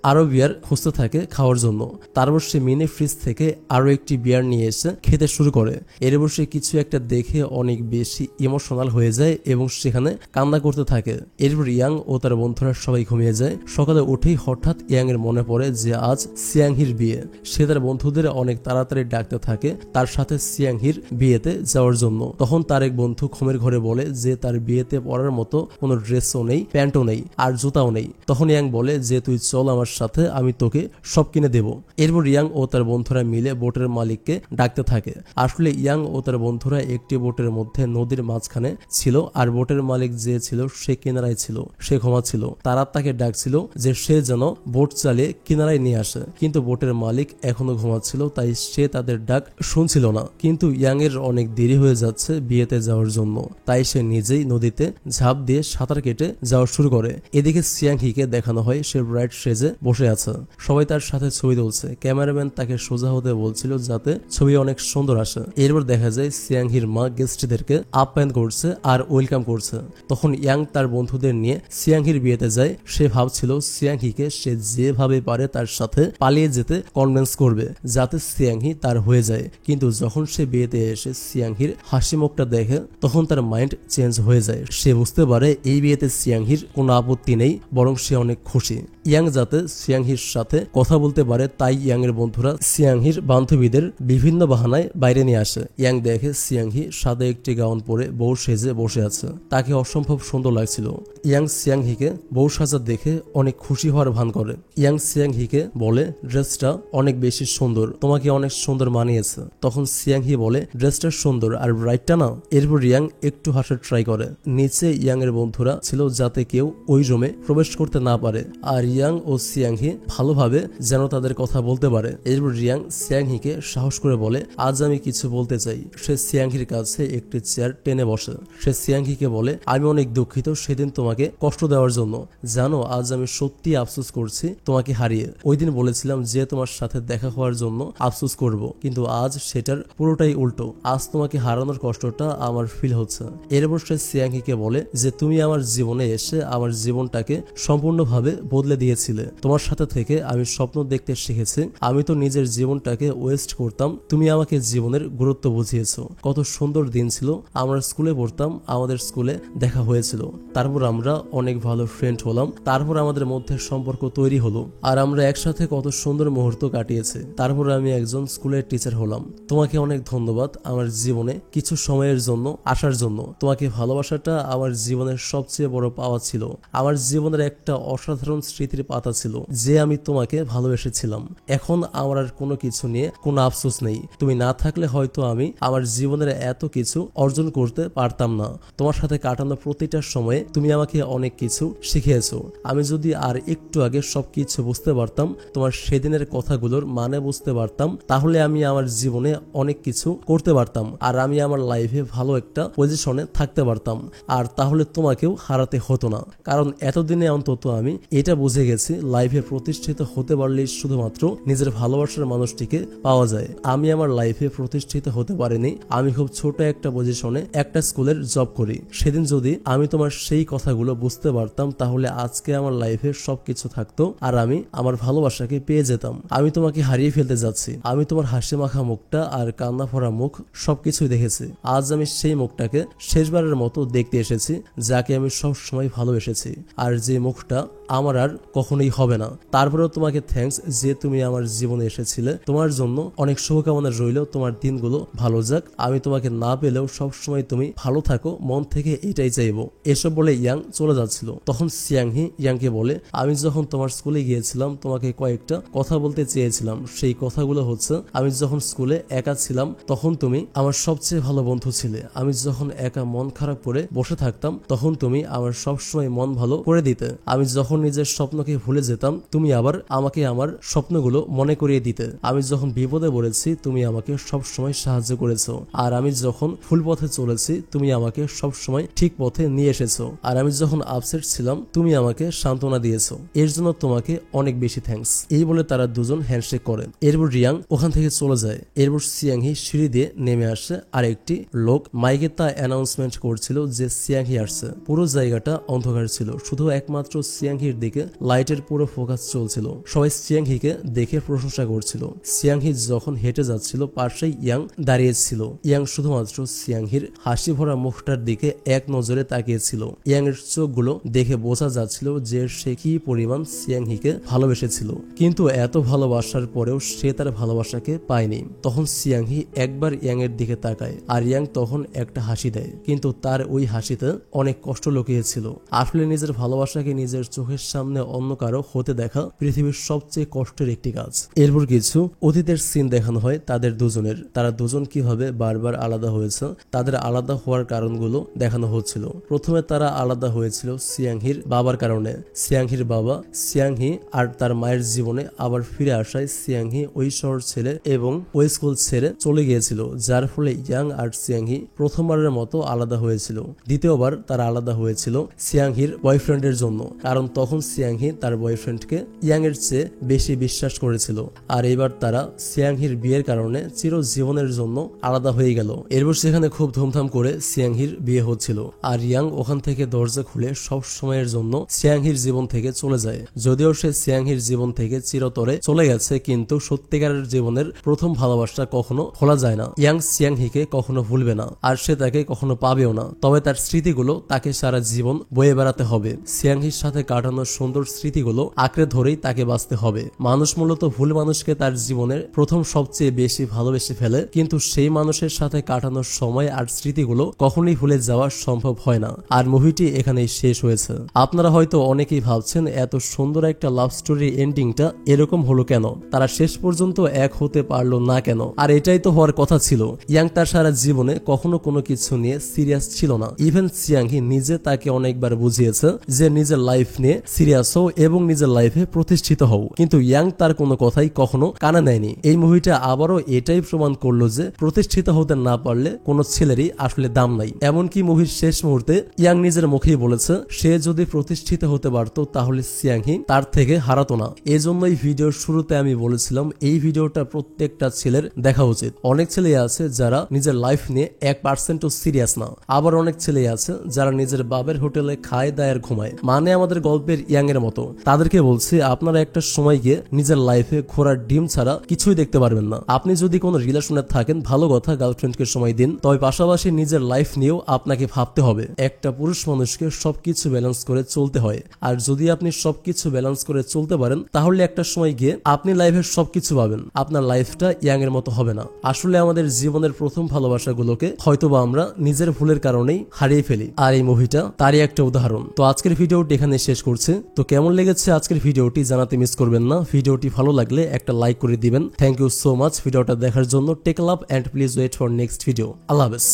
আরো বিয়ার খুঁজতে থাকে খাওয়ার জন্য। তারপর সে মিনি ফ্রিজ থেকে আরো একটি বিয়ার নিয়ে এসে খেতে শুরু করে। এরপর সে কিছু একটা দেখে অনেক বেশি ইমোশনাল হয়ে যায় এবং সেখানে কান্না করতে থাকে। এরপর ইয়াং ও তার বন্ধুরা সবাই ঘুমিয়ে যায়। সকালে উঠেই হঠাৎ ইয়াং এর মনে পড়ে যে আজ সিয়াংহির বিয়ে। সে তার বন্ধুদের অনেক তাড়াতাড়ি ডাকতে থাকে তার সাথে সিয়াংহির বিয়েতে যাওয়ার জন্য। তখন তার এক বন্ধু ঘুমের ঘরে বলে যে তার বিয়েতে পরার মতো কোনো ড্রেসও নেই, প্যান্টও নেই আর জুতাও নেই। তখন ইয়াং বলে যে তুই চল আমার সাথে, আমি তোকে সব কিনে দেব। এরপর ইয়াং ও তার বন্ধুরা মিলে বোটের মালিককে ডাকতে থাকে। আসলে ইয়াং ও তার বন্ধুরা একটি বোটের মধ্যে নদীর মাঝখানে ছিল আর বোটের মালিক যে ছিল সে কিনারায় ছিল, সে ঘুমাচ্ছিল। তারা তাকে ডাকছিল যে সে যেন বোট চালিয়ে কিনারায় নিয়ে আসে, কিন্তু বোটের মালিক এখনো ঘুমাচ্ছিল, তাই সে তাদের ডাক শুনছিল না। কিন্তু ইয়াং এর অনেক দেরি হয়ে যাচ্ছে বিয়েতে যাওয়ার জন্য, তাই সে নিজেই নদীতে ঝাঁপ দিয়ে সাঁতার কেটে যাওয়া শুরু করে। এদিকে সিয়াংহিকে দেখানো হয় সে ব্রাইড সেজে বসে আছে। সবাই তার সাথে ছবি তুলছে। ক্যামেরাম্যান তাকে সোজা হতে বলছিল যাতে ছবি অনেক সুন্দর আসে। এরপর দেখা যায় সিয়াংহির মা গেস্টদেরকে আপ্যায়ন করছে আর ওয়েলকাম করছে। তখন ইয়াং তার বন্ধুদের নিয়ে সিয়াংহির বিয়েতে যায়। সে ভাবছিল সিয়াংহিকে সে যেভাবে পারে তার সাথে পালিয়ে যেতে কনভিন্স করবে যাতে সিয়াংহি তার হয়ে যায়। কিন্তু যখন সে বিয়েতে এসে সিয়াংহির হাসি মুখটা দেখে তখন তার মাইন্ড চেঞ্জ হয়ে যায়। সে বুঝতে পারে এই বিয়েতে সিয়াংহির কোনো আপত্তি নেই, বরং সে অনেক খুশি। ইয়াং যাতে সিয়াংহির সাথে কথা বলতে পারে তাই ইয়াং এর বন্ধুরা সিয়াংহির বান্ধবীদের বিভিন্ন বাহানায় বাইরে নিয়ে আসে। ইয়াং দেখে সিয়াংহি সাদা একটি গাউন পরে বউ সেজে বসে আছে। তাকে অসম্ভব সুন্দর লাগছিল। ইয়াং সিয়াংহিকে বউ সাজা দেখে অনেক খুশি হওয়ার ভান করে। ইয়াং সিয়াংহিকে বলে ড্রেসটা অনেক বেশি সুন্দর, তোমাকে অনেক সুন্দর মানিয়েছে। তখন সিয়াংহি বলে ড্রেসটা সুন্দর আর ব্রাইটটা না। এরপর ইয়াং একটু হাসার ট্রাই করে। নিচে ইয়াং এর বন্ধুরা ছিল যাতে কেউ ওই রুমে প্রবেশ করতে না পারে আর ইয়াং ও সিয়াংহি ভালোভাবে যেন তাদের কথা বলতে পারে। এরপর ইয়াং সিয়াংহিকে সাহস করে বলে আজ আমি কিছু বলতে চাই। সে সিয়াংহির কাছে একটি চেয়ার টেনে বসে। সে সিয়াংহিকে বলে আমি অনেক দুঃখিত সেদিন তোমাকে কষ্ট দেওয়ার জন্য। জানো আজ আমি সত্যি আফসোস করছি তোমাকে হারিয়ে। ওই দিন বলেছিলাম যে তোমার সাথে দেখা হওয়ার জন্য আফসোস করব, কিন্তু আজ সেটার পুরোটাই উল্টো। আজ তোমাকে হারানোর কষ্টটা আমার ফিল হচ্ছে। এরপর সে সিয়াংহিকে বলে যে তুমি আমার জীবনে এসে আমার জীবনটাকে সম্পূর্ণভাবে বদলে দিয়েছিলে। তোমার সাথে থেকে আমি স্বপ্ন দেখতে শিখেছি। আমি আমি তো নিজের জীবনটাকে ওয়েস্ট করতাম, তুমি আমাকে জীবনের গুরুত্ব বুঝিয়েছো। কত সুন্দর দিন ছিল, আমরা স্কুলে পড়তাম, আমাদের স্কুলে দেখা হয়েছিল, তারপর আমরা অনেক ভালো ফ্রেন্ড হলাম, তারপর আমাদের মধ্যে সম্পর্ক তৈরি হলো, আর আমরা একসাথে কত সুন্দর মুহূর্ত কাটিয়েছে, তারপর আমি একজন স্কুলের টিচার হলাম। তোমাকে অনেক ধন্যবাদ আমার জীবনে কিছু সময়ের জন্য আসার জন্য। তোমাকে ভালোবাসাটা আমার জীবনের সবচেয়ে বড় পাওয়া ছিল। আমার জীবনের একটা অসাধারণ স্মৃতির পাতা ছিল যে আমি তোমাকে ভালোবেসেছিলাম। এখন আমার আর কোনো কিছু নিয়ে কোনো আফসোস নেই। তুমি না থাকলে হয়তো আমি আমার জীবনের এত কিছু অর্জন করতে পারতাম না। তোমার সাথে কাটানো প্রতিটা সময়ে তুমি আমাকে অনেক কিছু শিখিয়েছো। আমি যদি আর একটু আগে সবকিছু বুঝতে পারতাম, তোমার সেদিনের কথাগুলোর মানে বুঝতে পারতাম, তাহলে আমি আমার জীবনে অনেক কিছু করতে পারতাম, আর আমি আমার লাইফে ভালো একটা পজিশনে থাকতে পারতাম, আর তাহলে তোমাকেও হারাতে হতো না। কারণ এতদিনে অন্তত আমি এটা বুঝে গেছি, লাইফে প্রতিষ্ঠিত হতে পারলে শুধুমাত্র নিজের ভালোবাসার মানুষটিকে পাওয়া যায়। আমি আমার লাইফে প্রতিষ্ঠিত হতে পারিনি। আমি খুব ছোট একটা পজিশনে একটা স্কুলের জব করি। সেদিন যদি আমি তোমার সেই কথাগুলো বুঝতে পারতাম, তাহলে আজকে আমার লাইফে সবকিছু থাকতো, আর আমি আমার ভালোবাসাকে পেয়ে যেতাম। আমি তোমাকে হারিয়ে ফেলতে যাচ্ছি। আমি তোমার হাসি মাখা মুখটা আর কান্না ভরা মুখ সবকিছুই দেখেছি। আজ আমি সেই মুখটাকে শেষবারের মতো দেখতে এসেছি, যাকে আমি সব সময় ভালোবেসেছি, আর যে মুখটা আমার আর কখনোই হবে না। তারপরেও তোমাকে থ্যাঙ্কস যে তুমি আমার জীবনে এসেছিলে। তোমার জন্য অনেক শুভকামনা রইল, তোমার দিনগুলো ভালো যাক। আমি তোমাকে না পেলেও সবসময় তুমি ভালো থাকো, মন থেকে এটাই চাইবো। এসব বলে ইয়াং চলে যাচ্ছিল। তখন সিয়াংহি ইয়াংকে বলে, আমি যখন তোমার স্কুলে গিয়েছিলাম তোমাকে কয়েকটা কথা বলতে চেয়েছিলাম। সেই কথাগুলো হচ্ছে, আমি যখন স্কুলে একা ছিলাম তখন তুমি আমার সবচেয়ে ভালো বন্ধু ছিলে। আমি যখন একা মন খারাপ করে বসে থাকতাম তখন তুমি আমার সবসময় মন ভালো করে দিতে। আমি যখন নিজের স্বপ্নকে ভুলে যেতাম তুমি আবার আমাকে আমার স্বপ্নগুলো মনে করিয়ে দিতে। আমি যখন বিপদে পড়েছি তুমি আমাকে সবসময় সাহায্য করেছো, আর আমি যখন ভুল পথে চলেছি তুমি আমাকে সবসময় ঠিক পথে নিয়ে এসেছো, আর আমি যখন আপসেট ছিলাম তুমি আমাকে সান্ত্বনা দিয়েছো। এর জন্য তোমাকে অনেক বেশি থ্যাঙ্কস। এই বলে তারা দুজন হ্যান্ডশেক করেন। এরপর রিয়াং ওখান থেকে চলে যায়। এরপর সিয়াংহি সিঁড়ি দিয়ে নেমে আসে, আর একটি লোক মাইকে তা অ্যানাউন্সমেন্ট করছিল যে সিয়াংহি আসছে। পুরো জায়গাটা অন্ধকার ছিল, শুধু একমাত্র সিয়াংহির দিকে লাইটের পুরো ফোকাস চলছিল। সবাই সিয়াংহিকে দেখে প্রশংসা করছিল। সিয়াংহি যখন হেঁটে যাচ্ছিল পাশেই ইয়াং দাঁড়িয়েছিল। ইয়াং শুধুমাত্র সিয়াংহির হাসি ভরা মুখটার দিকে এক নজরে তাকিয়েছিল। ইয়াং এর চোখগুলো দেখে বোঝা যাচ্ছিল যে সে কি পরিমাণ সিয়াংহিকে ভালোবেসেছিল, কিন্তু এত ভালোবাসার পরেও সে তার ভালোবাসাকে পায়নি। তখন সিয়াংহি একবার ইয়াং এর দিকে তাকায়, আর ইয়াং তখন একটা হাসি দেয়, কিন্তু তার ওই হাসিতে অনেক কষ্ট লুকিয়েছিল। আসলে নিজের ভালোবাসাকে নিজের চোখের সামনে অন্য কারো হতে দেখা পৃথিবীর সবচেয়ে কষ্টের একটি কাজ। এরপর কিছু অতীতের সিন দেখানো হয় তাদের দুজনের। তারা দুজন কিভাবে বারবার আলাদা হয়েছে, তাদের আলাদা হওয়ার কারণগুলো দেখানো হচ্ছিল। প্রথমে তারা আলাদা হয়েছিল সিয়াংহির বাবার কারণে। সিয়াংহির বাবা সিয়াংহি আর তার মায়ের জীবনে আবার ফিরে আসায় সিয়াংহি ওই শহর ছেড়ে এবং ওই স্কুল ছেড়ে চলে গিয়েছিল, যার ফলে ইয়াং আর সিয়াংহি প্রথমবারের মতো আলাদা হয়েছিল। দ্বিতীয়বার তারা আলাদা হয়েছিল সিয়াংহির বয়ফ্রেন্ডের জন্য, কারণ তখন সিয়াংহি তার বয়ফ্রেন্ডকে ইয়াং এর চেয়ে বেশি বিশ্বাস করেছিল। আর এবার তারা সিয়াংহির বিয়ের কারণে চিরজীবনের জন্য আলাদা হয়ে গেল। এরপর সেখানে খুব ধুমধাম করে সিয়াংহির বিয়ে হচ্ছিল, আর ইয়াং ওখান থেকে দরজা খুলে সব সময়ের জন্য সিয়াংহির জীবন থেকে চলে যায়। যদিও সে সিয়াংহির জীবন থেকে চিরতরে চলে গেছে, কিন্তু সত্যিকারের জীবনের প্রথম ভালোবাসা কখনো ভোলা যায় না। ইয়াং সিয়াংহিকে কখনো ভুলবে না, আর সে তাকে কখনো পাবেও না। তবে তার স্মৃতিগুলো তাকে সারা জীবন বয়ে বেড়াতে হবে। সিয়াংহির সাথে কাটানো সুন্দর স্মৃতিগুলো আঁকড়ে ধরেই তাকে বাঁচতে হবে। মানুষ মূলত ভুল মানুষকে তার জীবনের প্রথম সবচেয়ে বেশি ভালোবেসে ফেলে, কিন্তু সেই মানুষের সাথে কাটানোর সময় আর স্মৃতিগুলো কখনোই ভুলে যাওয়া সম্ভব হয় না। আর মুভিটি এখানেই শেষ হয়েছে। আপনারা হয়তো অনেকেই ভাবছেন এত সুন্দর একটা লাভ স্টোরি এন্ডিংটা এরকম হলো কেন, তারা শেষ পর্যন্ত এক হতে পারলো না কেন? আর এটাই তো হওয়ার কথা ছিল। ইয়াং তার সারা জীবনে কখনো কোনো কিছু নিয়ে সিরিয়াস ছিল না। ইভেন সিয়াংহি নিজে তাকে অনেকবার বুঝিয়েছে যে নিজের লাইফ নিয়ে সিরিয়াস হও এবং নিজের লাইফে প্রতিষ্ঠিত হও, কিন্তু ইয়াং তার কোনো কথাই কখনো কানে নেয়নি। এই মুভিটা আবারও এটাই প্রমাণ করলো যে প্রতিষ্ঠিত হতে না পারলে কোনো ছেলেরই আসলে দাম নাই। এমনকি মুভির শেষ মুহূর্তে ইয়াং নিজের মুখেই বলেছে সে যদি প্রতিষ্ঠিত হতে পারত তাহলে সিয়াংহি তার থেকে হারাতো না। এজন্যই ভিডিওর শুরুতে আমি বলেছিলাম এই ভিডিওটা প্রত্যেকটা ছেলের দেখা উচিত। অনেক ছেলে আছে যারা নিজের লাইফ নিয়ে 1% সিরিয়াস না, আবার অনেক ছেলে আছে যারা নিজের বাবের হোটেলে খায় দায় আর ঘুমায়, মানে আমাদের গল্পের ইয়াং এর মতো। তাদেরকে বলছি আপনারা একটা সময় গিয়ে নিজের লাইফে ঘোড়ার ডিম ছাড়া কিছুই দেখতে পারবেন না। আপনি যদি কোনো রিলেশনে থাকেন, ভালো কথা, গার্লফ্রেন্ডকে সময় দিন, তবে পাশাপাশি নিজের লাইফ নিয়েও আপনাকে ভাবতে হবে। একটা পুরুষ মানুষকে সবকিছু ব্যালেন্স করে চলতে হয়, আর যদি আপনি সবকিছু ব্যালেন্স করে চলতে পারেন তাহলে একটা সময় গিয়ে আপনি লাইফের সবকিছু পাবেন, আপনার লাইফটা ইয়াং এর মতো হবে না। আসলে আমাদের জীবনের প্রথম ভালোবাসাগুলোকে হয়তোবা আমরা নিজের ভুলের কারণেই হারিয়ে ফেলি, আর এই মুভিটা তারই একটা উদাহরণ। তো আজকের ভিডিওটি এখানে শেষ করছে। তো কেমন লেগেছে আজকের ভিডিওটি জানাতে মিস করবেন না। ভিডিওটি ভালো লাগলে একটা লাইক করে দিবেন। থ্যাংক ইউ সো মাচ ভিডিওটা দেখার জন্য। Take love and please wait for next video. আল্লাহ হাফেজ।